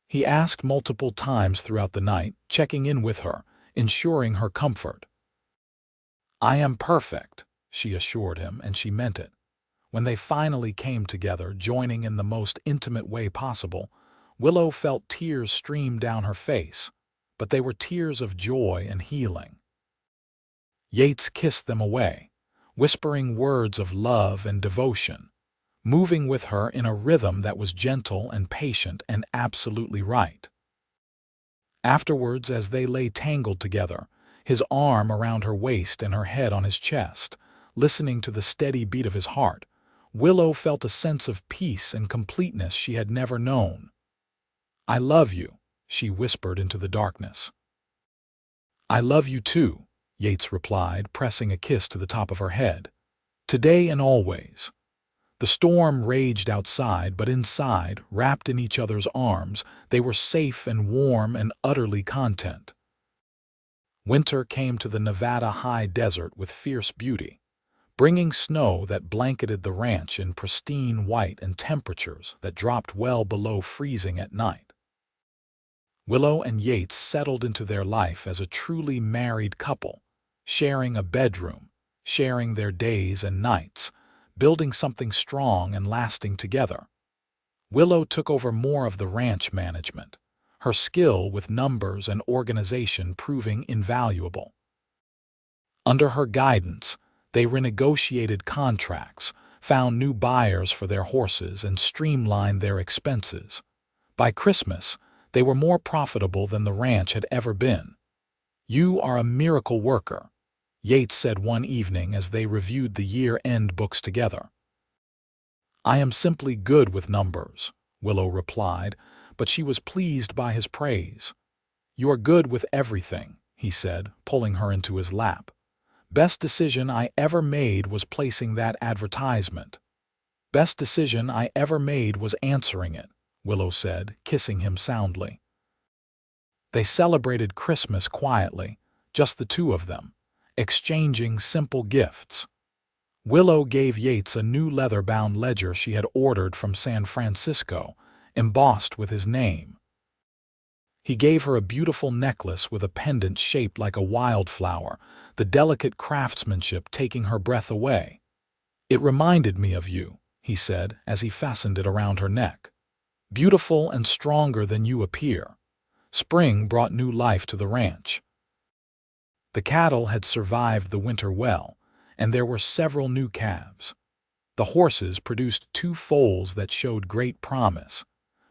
he asked multiple times throughout the night, checking in with her, ensuring her comfort. "I am perfect," she assured him, and she meant it. When they finally came together, joining in the most intimate way possible, Willow felt tears stream down her face, but they were tears of joy and healing. Yates kissed them away, whispering words of love and devotion, moving with her in a rhythm that was gentle and patient and absolutely right. Afterwards, as they lay tangled together, his arm around her waist and her head on his chest, listening to the steady beat of his heart, Willow felt a sense of peace and completeness she had never known. "I love you," she whispered into the darkness. "I love you too," Yates replied, pressing a kiss to the top of her head. "Today and always." The storm raged outside, but inside, wrapped in each other's arms, they were safe and warm and utterly content. Winter came to the Nevada high desert with fierce beauty, bringing snow that blanketed the ranch in pristine white and temperatures that dropped well below freezing at night. Willow and Yates settled into their life as a truly married couple, sharing a bedroom, sharing their days and nights, building something strong and lasting together. Willow took over more of the ranch management, her skill with numbers and organization proving invaluable. Under her guidance, they renegotiated contracts, found new buyers for their horses, and streamlined their expenses. By Christmas, they were more profitable than the ranch had ever been. "You are a miracle worker," Yates said one evening as they reviewed the year-end books together. "I am simply good with numbers," Willow replied, but she was pleased by his praise. "You are good with everything," he said, pulling her into his lap. "Best decision I ever made was placing that advertisement." "Best decision I ever made was answering it," Willow said, kissing him soundly. They celebrated Christmas quietly, just the two of them, exchanging simple gifts. Willow gave Yates a new leather-bound ledger she had ordered from San Francisco, embossed with his name. He gave her a beautiful necklace with a pendant shaped like a wildflower, the delicate craftsmanship taking her breath away. "It reminded me of you," he said as he fastened it around her neck. "Beautiful and stronger than you appear." Spring brought new life to the ranch. The cattle had survived the winter well, and there were several new calves. The horses produced 2 foals that showed great promise,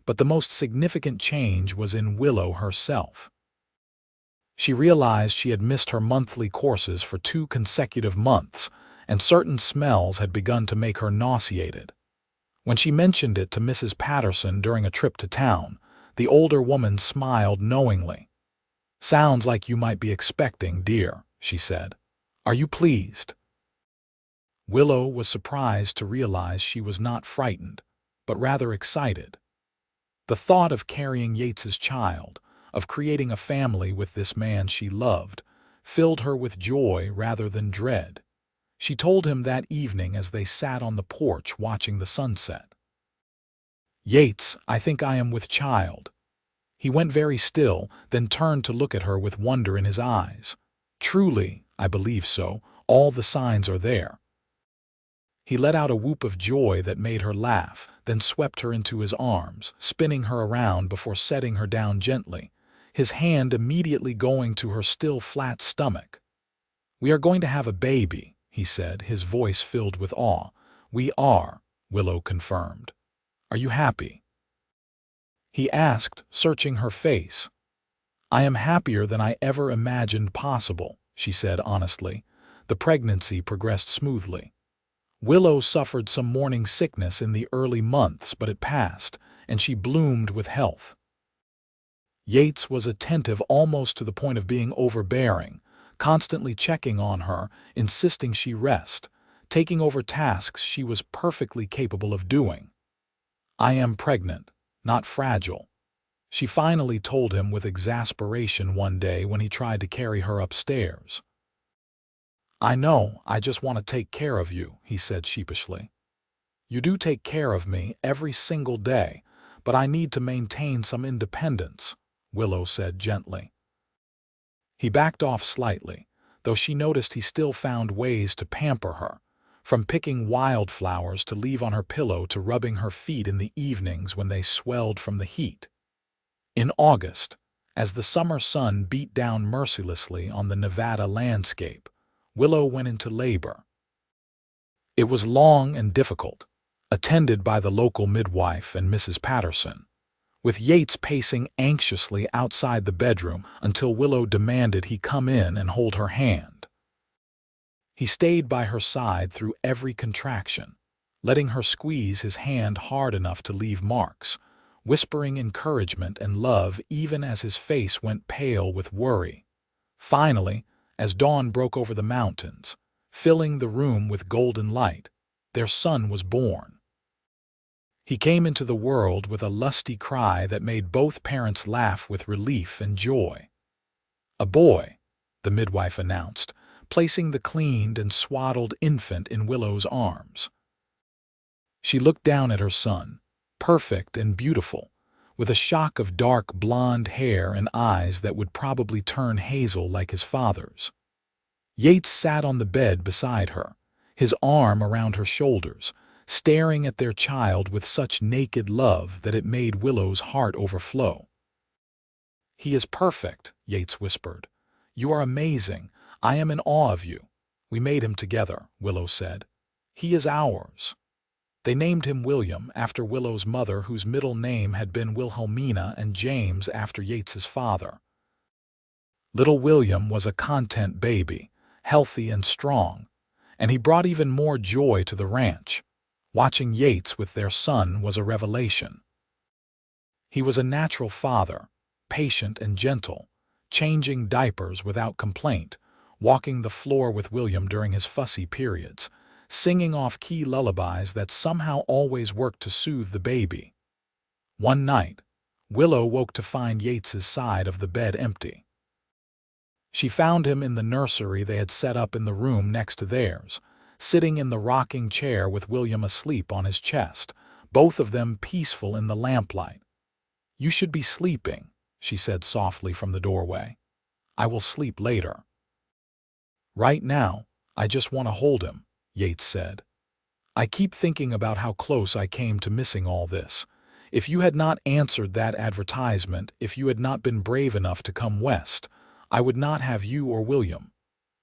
but the most significant change was in Willow herself. She realized she had missed her monthly courses for 2 consecutive months, and certain smells had begun to make her nauseated. When she mentioned it to Mrs. Patterson during a trip to town, the older woman smiled knowingly. "Sounds like you might be expecting, dear," she said. "Are you pleased?" Willow was surprised to realize she was not frightened, but rather excited. The thought of carrying Yates's child, of creating a family with this man she loved, filled her with joy rather than dread. She told him that evening as they sat on the porch watching the sunset. "Yates, I think I am with child." He went very still, then turned to look at her with wonder in his eyes. "Truly, I believe so. All the signs are there." He let out a whoop of joy that made her laugh, then swept her into his arms, spinning her around before setting her down gently, his hand immediately going to her still flat stomach. "We are going to have a baby," he said, his voice filled with awe. "We are," Willow confirmed. "Are you happy?" He asked, searching her face. "I am happier than I ever imagined possible," she said honestly. The pregnancy progressed smoothly. Willow suffered some morning sickness in the early months, but it passed, and she bloomed with health. Yates was attentive almost to the point of being overbearing, constantly checking on her, insisting she rest, taking over tasks she was perfectly capable of doing. "I am pregnant, not fragile," she finally told him with exasperation one day when he tried to carry her upstairs. "I know, I just want to take care of you," he said sheepishly. "You do take care of me every single day, but I need to maintain some independence," Willow said gently. He backed off slightly, though she noticed he still found ways to pamper her, from picking wildflowers to leave on her pillow to rubbing her feet in the evenings when they swelled from the heat. In August, as the summer sun beat down mercilessly on the Nevada landscape, Willow went into labor. It was long and difficult, attended by the local midwife and Mrs. Patterson, with Yates pacing anxiously outside the bedroom until Willow demanded he come in and hold her hand. He stayed by her side through every contraction, letting her squeeze his hand hard enough to leave marks, whispering encouragement and love even as his face went pale with worry. Finally, as dawn broke over the mountains, filling the room with golden light, their son was born. He came into the world with a lusty cry that made both parents laugh with relief and joy. "A boy," the midwife announced, placing the cleaned and swaddled infant in Willow's arms. She looked down at her son, perfect and beautiful, with a shock of dark blonde hair and eyes that would probably turn hazel like his father's. Yates sat on the bed beside her, his arm around her shoulders, staring at their child with such naked love that it made Willow's heart overflow. "He is perfect," Yates whispered. "You are amazing. I am in awe of you." "We made him together," Willow said. "He is ours." They named him William after Willow's mother, whose middle name had been Wilhelmina, and James after Yates's father. Little William was a content baby, healthy and strong, and he brought even more joy to the ranch. Watching Yates with their son was a revelation. He was a natural father, patient and gentle, changing diapers without complaint, walking the floor with William during his fussy periods, singing off key lullabies that somehow always worked to soothe the baby. One night, Willow woke to find Yates's side of the bed empty. She found him in the nursery they had set up in the room next to theirs, sitting in the rocking chair with William asleep on his chest, both of them peaceful in the lamplight. "You should be sleeping," she said softly from the doorway. "I will sleep later." "Right now, I just want to hold him," Yates said. "I keep thinking about how close I came to missing all this. If you had not answered that advertisement, if you had not been brave enough to come west, I would not have you or William.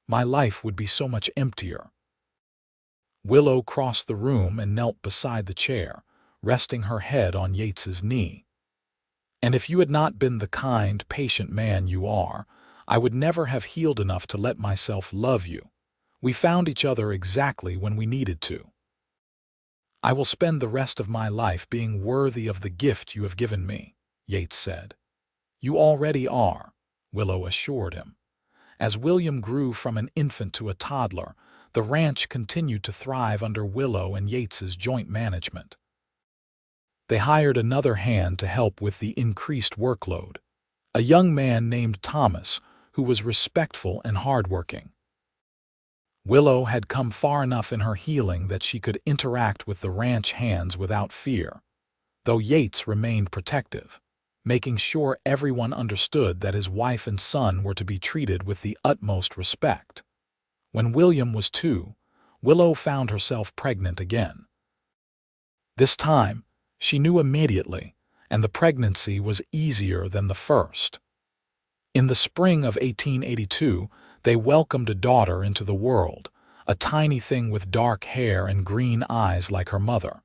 My life would be so much emptier." Willow crossed the room and knelt beside the chair, resting her head on Yates's knee. "And if you had not been the kind, patient man you are, I would never have healed enough to let myself love you. We found each other exactly when we needed to. I will spend the rest of my life being worthy of the gift you have given me," Yates said. "You already are," Willow assured him. As William grew from an infant to a toddler, the ranch continued to thrive under Willow and Yates's joint management. They hired another hand to help with the increased workload, a young man named Thomas, who was respectful and hardworking. Willow had come far enough in her healing that she could interact with the ranch hands without fear, though Yates remained protective, making sure everyone understood that his wife and son were to be treated with the utmost respect. When William was 2, Willow found herself pregnant again. This time, she knew immediately, and the pregnancy was easier than the first. In the spring of 1882, they welcomed a daughter into the world, a tiny thing with dark hair and green eyes like her mother.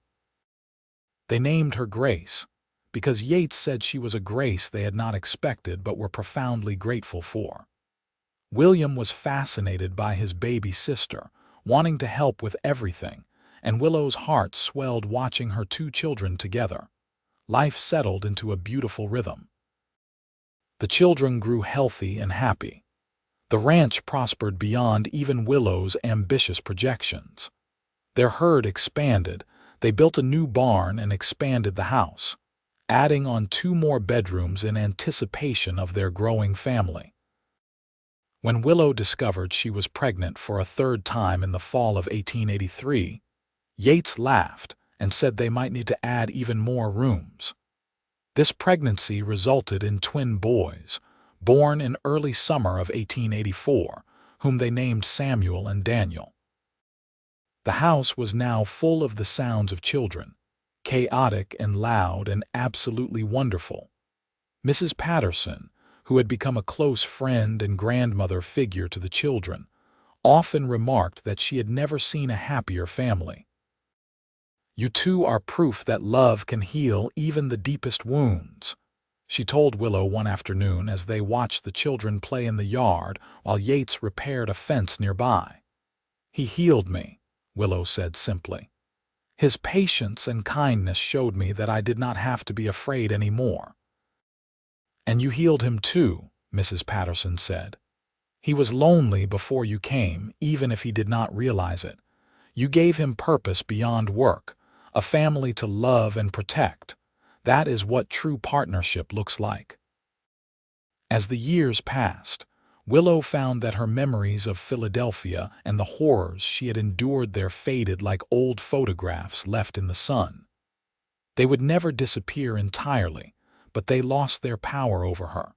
They named her Grace, because Yates said she was a grace they had not expected but were profoundly grateful for. William was fascinated by his baby sister, wanting to help with everything, and Willow's heart swelled watching her 2 children together. Life settled into a beautiful rhythm. The children grew healthy and happy. The ranch prospered beyond even Willow's ambitious projections. Their herd expanded, they built a new barn and expanded the house, adding on 2 more bedrooms in anticipation of their growing family. When Willow discovered she was pregnant for a 3rd time in the fall of 1883, Yates laughed and said they might need to add even more rooms. This pregnancy resulted in twin boys, born in early summer of 1884, whom they named Samuel and Daniel. The house was now full of the sounds of children, chaotic and loud and absolutely wonderful. Mrs. Patterson, who had become a close friend and grandmother figure to the children, often remarked that she had never seen a happier family. "You two are proof that love can heal even the deepest wounds," she told Willow one afternoon as they watched the children play in the yard while Yates repaired a fence nearby. "He healed me," Willow said simply. "His patience and kindness showed me that I did not have to be afraid anymore." "And you healed him too," Mrs. Patterson said. "He was lonely before you came, even if he did not realize it. You gave him purpose beyond work, a family to love and protect. That is what true partnership looks like." As the years passed, Willow found that her memories of Philadelphia and the horrors she had endured there faded like old photographs left in the sun. They would never disappear entirely, but they lost their power over her.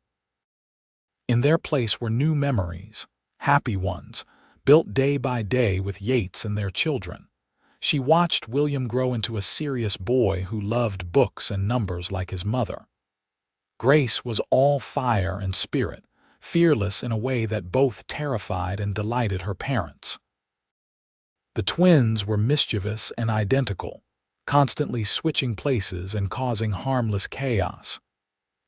In their place were new memories, happy ones, built day by day with Yates and their children. She watched William grow into a serious boy who loved books and numbers like his mother. Grace was all fire and spirit, fearless in a way that both terrified and delighted her parents. The twins were mischievous and identical, constantly switching places and causing harmless chaos.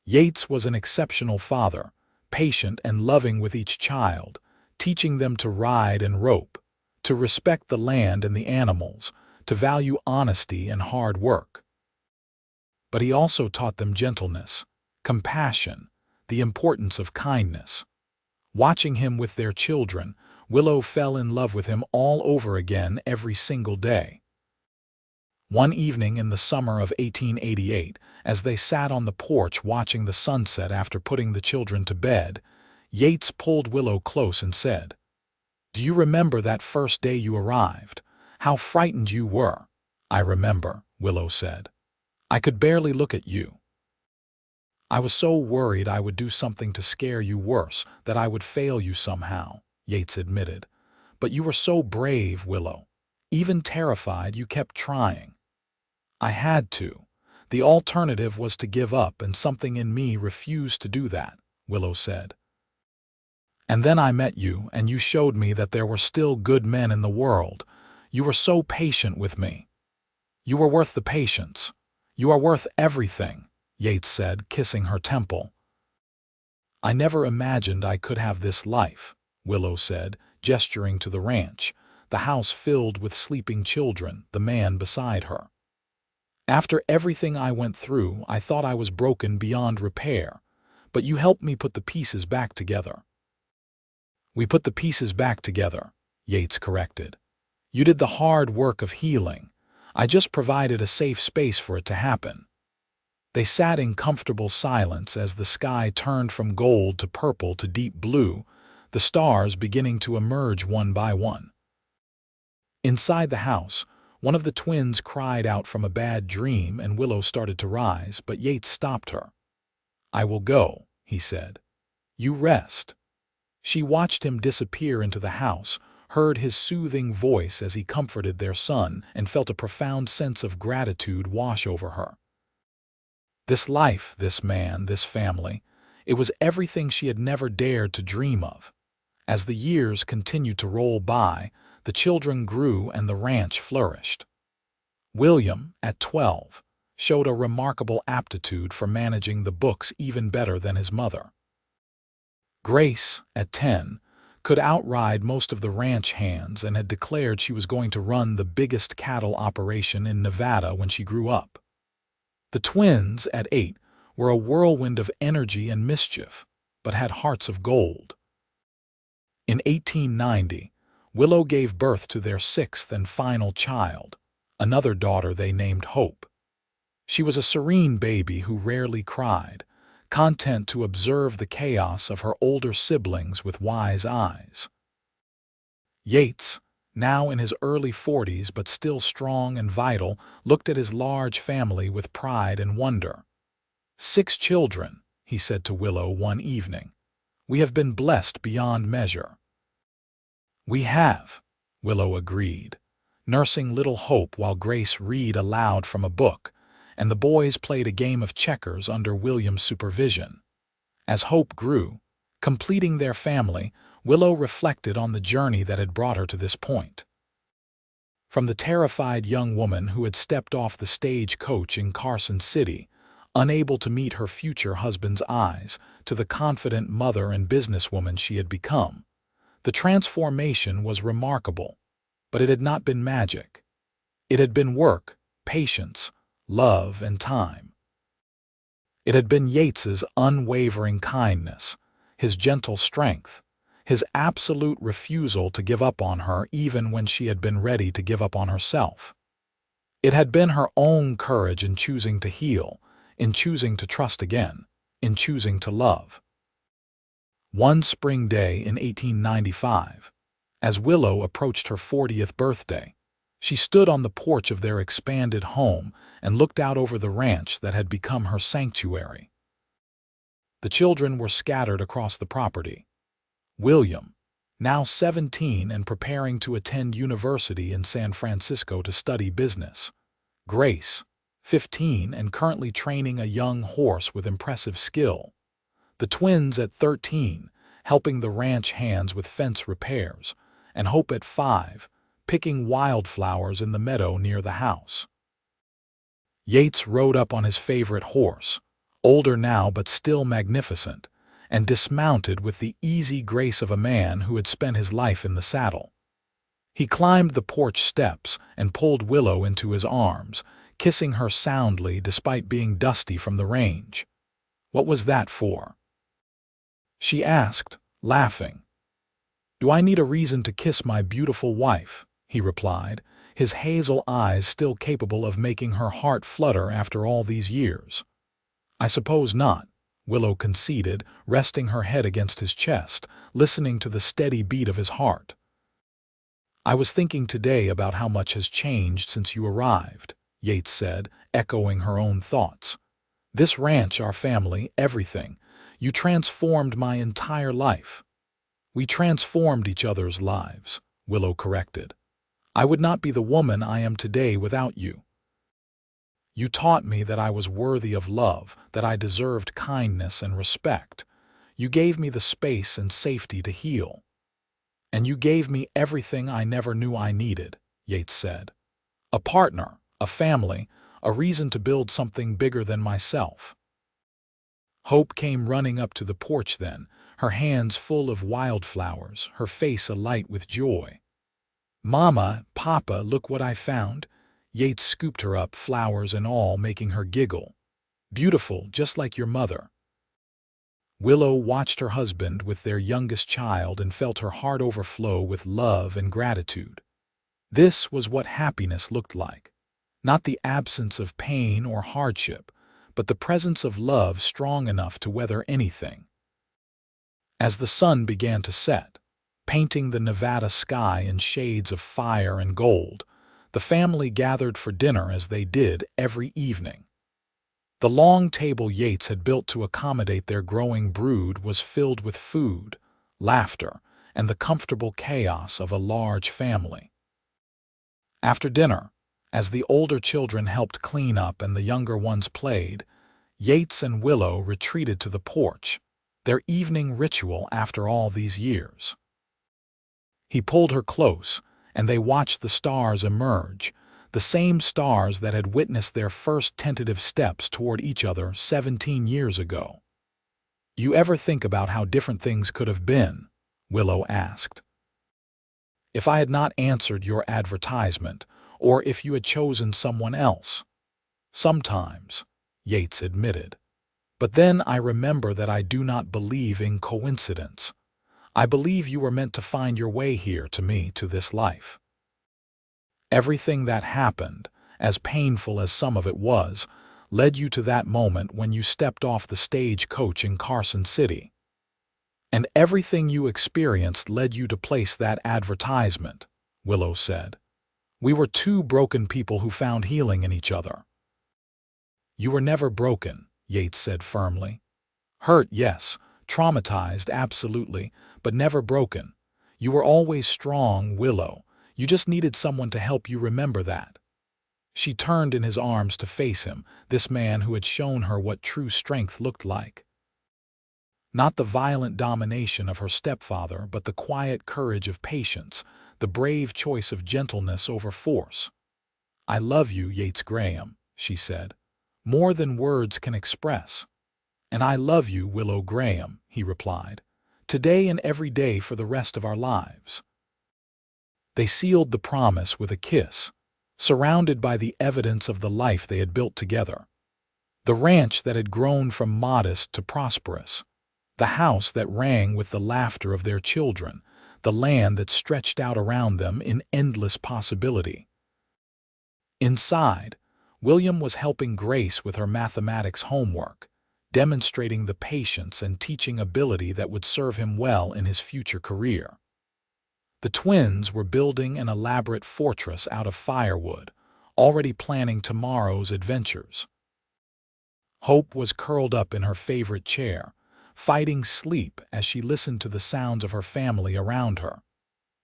Yates was an exceptional father, patient and loving with each child, teaching them to ride and rope, to respect the land and the animals, to value honesty and hard work. But he also taught them gentleness, compassion, the importance of kindness. Watching him with their children, Willow fell in love with him all over again every single day. One evening in the summer of 1888, as they sat on the porch watching the sunset after putting the children to bed, Yates pulled Willow close and said, "Do you remember that first day you arrived? How frightened you were." "I remember," Willow said. "I could barely look at you. I was so worried I would do something to scare you worse, that I would fail you somehow," Yates admitted. "But you were so brave, Willow. Even terrified, you kept trying." "I had to. The alternative was to give up, and something in me refused to do that," Willow said. "And then I met you, and you showed me that there were still good men in the world. You were so patient with me." "You were worth the patience. You are worth everything," Yates said, kissing her temple. "I never imagined I could have this life," Willow said, gesturing to the ranch, the house filled with sleeping children, the man beside her. "After everything I went through, I thought I was broken beyond repair, but you helped me put the pieces back together." "We put the pieces back together," Yates corrected. "You did the hard work of healing. I just provided a safe space for it to happen." They sat in comfortable silence as the sky turned from gold to purple to deep blue, the stars beginning to emerge one by one. Inside the house, one of the twins cried out from a bad dream and Willow started to rise, but Yates stopped her. "I will go," he said. "You rest." She watched him disappear into the house, heard his soothing voice as he comforted their son, and felt a profound sense of gratitude wash over her. This life, this man, this family, it was everything she had never dared to dream of. As the years continued to roll by, the children grew and the ranch flourished. William, at 12, showed a remarkable aptitude for managing the books even better than his mother. Grace, at 10, could outride most of the ranch hands and had declared she was going to run the biggest cattle operation in Nevada when she grew up. The twins, at 8, were a whirlwind of energy and mischief, but had hearts of gold. In 1890, Willow gave birth to their 6th and final child, another daughter they named Hope. She was a serene baby who rarely cried, content to observe the chaos of her older siblings with wise eyes. Yates, now in his early 40s but still strong and vital, looked at his large family with pride and wonder. "6 children," he said to Willow one evening. "We have been blessed beyond measure." "We have," Willow agreed, nursing little Hope while Grace read aloud from a book, and the boys played a game of checkers under William's supervision. As Hope grew, completing their family, Willow reflected on the journey that had brought her to this point. From the terrified young woman who had stepped off the stagecoach in Carson City, unable to meet her future husband's eyes, to the confident mother and businesswoman she had become. The transformation was remarkable, but it had not been magic. It had been work, patience, love, and time. It had been Yates's unwavering kindness, his gentle strength, his absolute refusal to give up on her even when she had been ready to give up on herself. It had been her own courage in choosing to heal, in choosing to trust again, in choosing to love. One spring day in 1895, as Willow approached her 40th birthday, she stood on the porch of their expanded home and looked out over the ranch that had become her sanctuary. The children were scattered across the property. William, now 17 and preparing to attend university in San Francisco to study business. Grace, 15 and currently training a young horse with impressive skill. The twins at 13, helping the ranch hands with fence repairs, and Hope at 5, picking wildflowers in the meadow near the house. Yates rode up on his favorite horse, older now but still magnificent, and dismounted with the easy grace of a man who had spent his life in the saddle. He climbed the porch steps and pulled Willow into his arms, kissing her soundly despite being dusty from the range. "What was that for?" she asked, laughing. "Do I need a reason to kiss my beautiful wife?" he replied, his hazel eyes still capable of making her heart flutter after all these years. "I suppose not," Willow conceded, resting her head against his chest, listening to the steady beat of his heart. "I was thinking today about how much has changed since you arrived," Yates said, echoing her own thoughts. "This ranch, our family, everything. You transformed my entire life." "We transformed each other's lives," Willow corrected. "I would not be the woman I am today without you. You taught me that I was worthy of love, that I deserved kindness and respect. You gave me the space and safety to heal. And you gave me everything I never knew I needed," Yates said. "A partner, a family, a reason to build something bigger than myself." Hope came running up to the porch then, her hands full of wildflowers, her face alight with joy. "Mama, Papa, look what I found." Yates scooped her up, flowers and all, making her giggle. "Beautiful, just like your mother." Willow watched her husband with their youngest child and felt her heart overflow with love and gratitude. This was what happiness looked like. Not the absence of pain or hardship, but the presence of love strong enough to weather anything. As the sun began to set, painting the Nevada sky in shades of fire and gold, the family gathered for dinner as they did every evening. The long table Yates had built to accommodate their growing brood was filled with food, laughter, and the comfortable chaos of a large family. After dinner, as the older children helped clean up and the younger ones played, Yates and Willow retreated to the porch, their evening ritual after all these years. He pulled her close, and they watched the stars emerge, the same stars that had witnessed their first tentative steps toward each other 17 years ago. "You ever think about how different things could have been?" Willow asked. "If I had not answered your advertisement, or if you had chosen someone else?" "Sometimes," Yates admitted. "But then I remember that I do not believe in coincidence. I believe you were meant to find your way here to me, to this life. Everything that happened, as painful as some of it was, led you to that moment when you stepped off the stagecoach in Carson City. And everything you experienced led you to place that advertisement," Willow said. "We were two broken people who found healing in each other." "You were never broken," Yates said firmly. "Hurt, yes. Traumatized, absolutely, but never broken. You were always strong, Willow. You just needed someone to help you remember that." She turned in his arms to face him, this man who had shown her what true strength looked like. Not the violent domination of her stepfather, but the quiet courage of patience, the brave choice of gentleness over force. "I love you, Yates Graham," she said, "more than words can express." "And I love you, Willow Graham," he replied, "today and every day for the rest of our lives." They sealed the promise with a kiss, surrounded by the evidence of the life they had built together. The ranch that had grown from modest to prosperous, the house that rang with the laughter of their children, the land that stretched out around them in endless possibility. Inside, William was helping Grace with her mathematics homework, demonstrating the patience and teaching ability that would serve him well in his future career. The twins were building an elaborate fortress out of firewood, already planning tomorrow's adventures. Hope was curled up in her favorite chair, fighting sleep as she listened to the sounds of her family around her.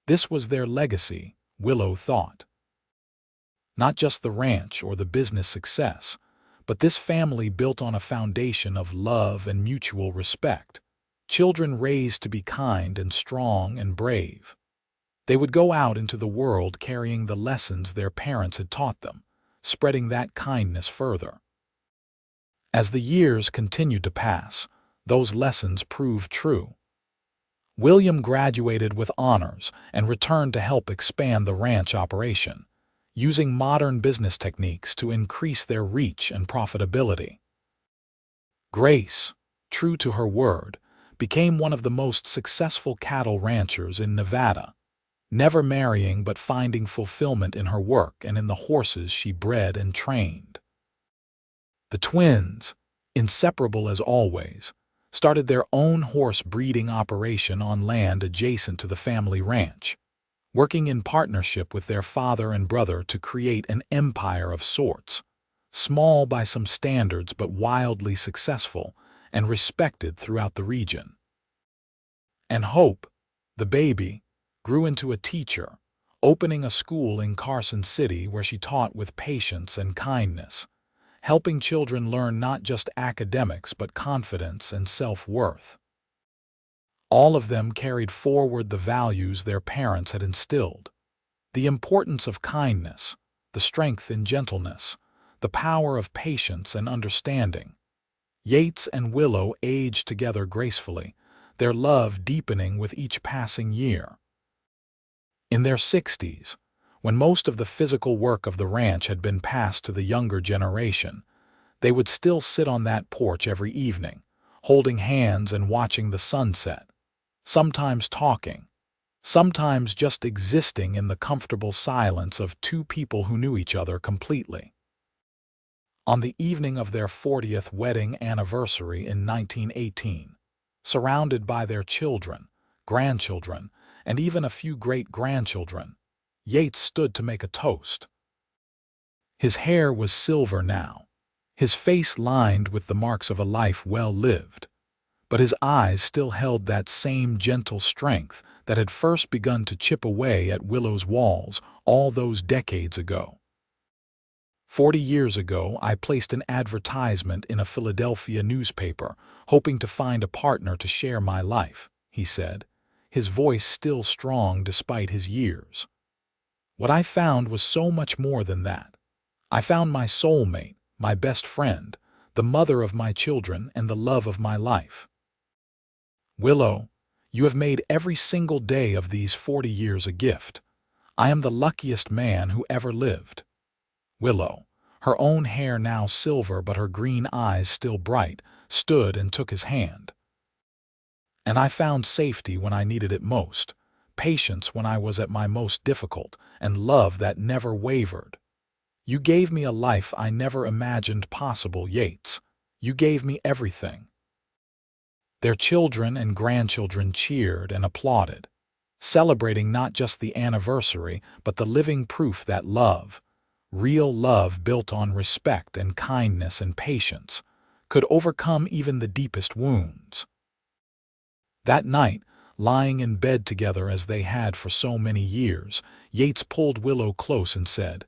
This was their legacy, Willow thought. Not just the ranch or the business success, but this family built on a foundation of love and mutual respect. Children raised to be kind and strong and brave. They would go out into the world carrying the lessons their parents had taught them, spreading that kindness further. As the years continued to pass, those lessons proved true. William graduated with honors and returned to help expand the ranch operation, using modern business techniques to increase their reach and profitability. Grace, true to her word, became one of the most successful cattle ranchers in Nevada, never marrying but finding fulfillment in her work and in the horses she bred and trained. The twins, inseparable as always, started their own horse breeding operation on land adjacent to the family ranch, working in partnership with their father and brother to create an empire of sorts, small by some standards but wildly successful and respected throughout the region. And Hope, the baby, grew into a teacher, opening a school in Carson City where she taught with patience and kindness, helping children learn not just academics but confidence and self-worth. All of them carried forward the values their parents had instilled: the importance of kindness, the strength in gentleness, the power of patience and understanding. Yates and Willow aged together gracefully, their love deepening with each passing year. In their 60s, when most of the physical work of the ranch had been passed to the younger generation, they would still sit on that porch every evening, holding hands and watching the sunset, sometimes talking, sometimes just existing in the comfortable silence of two people who knew each other completely. On the evening of their 40th wedding anniversary in 1918, surrounded by their children, grandchildren, and even a few great-grandchildren, Yates stood to make a toast. His hair was silver now, his face lined with the marks of a life well lived, but his eyes still held that same gentle strength that had first begun to chip away at Willow's walls all those decades ago. 40 years ago, I placed an advertisement in a Philadelphia newspaper, hoping to find a partner to share my life, he said, his voice still strong despite his years. What I found was so much more than that. I found my soulmate, my best friend, the mother of my children, and the love of my life. Willow, you have made every single day of these 40 years a gift. I am the luckiest man who ever lived. Willow, her own hair now silver but her green eyes still bright, stood and took his hand. And I found safety when I needed it most, patience when I was at my most difficult, and love that never wavered. You gave me a life I never imagined possible, Yates. You gave me everything. Their children and grandchildren cheered and applauded, celebrating not just the anniversary but the living proof that love, real love built on respect and kindness and patience, could overcome even the deepest wounds. That night, lying in bed together as they had for so many years, Yates pulled Willow close and said,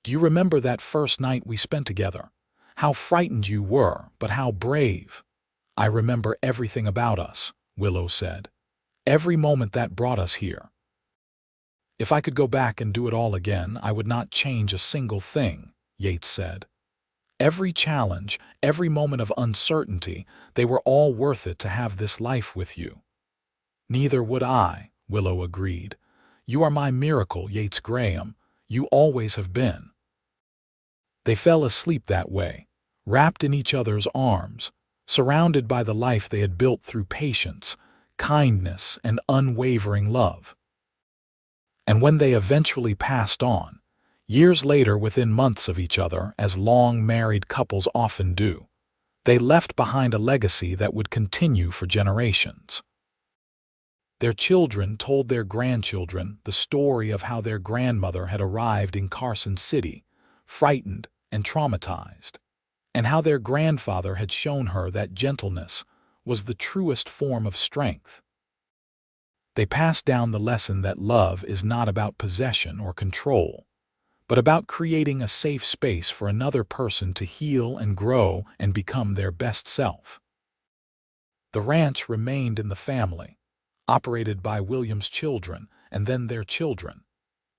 "Do you remember that first night we spent together? How frightened you were, but how brave. I remember everything about us, Willow said. Every moment that brought us here. If I could go back and do it all again, I would not change a single thing, Yates said. Every challenge, every moment of uncertainty, they were all worth it to have this life with you. Neither would I, Willow agreed. You are my miracle, Yates Graham. You always have been. They fell asleep that way, wrapped in each other's arms, surrounded by the life they had built through patience, kindness, and unwavering love. And when they eventually passed on, years later within months of each other, as long-married couples often do, they left behind a legacy that would continue for generations. Their children told their grandchildren the story of how their grandmother had arrived in Carson City, frightened and traumatized, and how their grandfather had shown her that gentleness was the truest form of strength. They passed down the lesson that love is not about possession or control, but about creating a safe space for another person to heal and grow and become their best self. The ranch remained in the family, operated by William's children and then their children,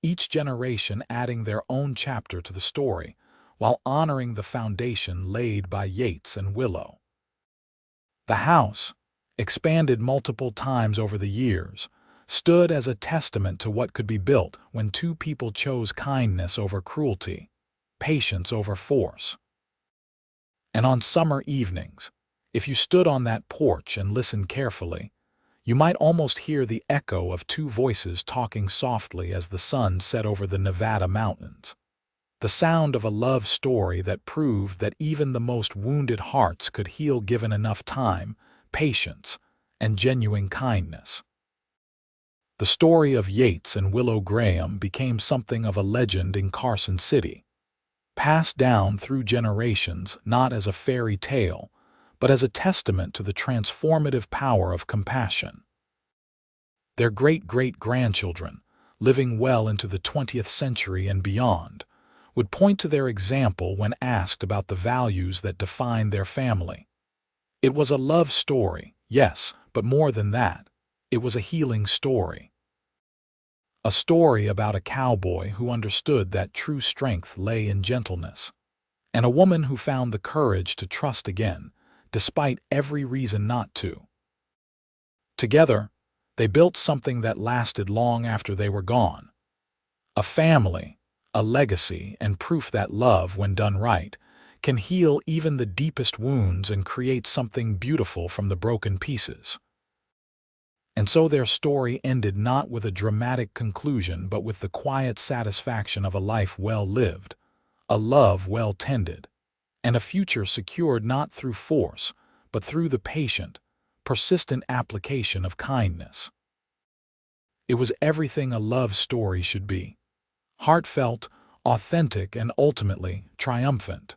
each generation adding their own chapter to the story, while honoring the foundation laid by Yates and Willow. The house, expanded multiple times over the years, stood as a testament to what could be built when two people chose kindness over cruelty, patience over force. And on summer evenings, if you stood on that porch and listened carefully, you might almost hear the echo of two voices talking softly as the sun set over the Nevada mountains. The sound of a love story that proved that even the most wounded hearts could heal given enough time, patience, and genuine kindness. The story of Yates and Willow Graham became something of a legend in Carson City, passed down through generations not as a fairy tale, but as a testament to the transformative power of compassion. Their great-great-grandchildren, living well into the 20th century and beyond, would point to their example when asked about the values that defined their family. It was a love story, yes, but more than that, it was a healing story. A story about a cowboy who understood that true strength lay in gentleness, and a woman who found the courage to trust again, despite every reason not to. Together, they built something that lasted long after they were gone. A family, a legacy, and proof that love, when done right, can heal even the deepest wounds and create something beautiful from the broken pieces. And so their story ended not with a dramatic conclusion, but with the quiet satisfaction of a life well lived, a love well tended, and a future secured not through force, but through the patient, persistent application of kindness. It was everything a love story should be: heartfelt, authentic, and ultimately triumphant.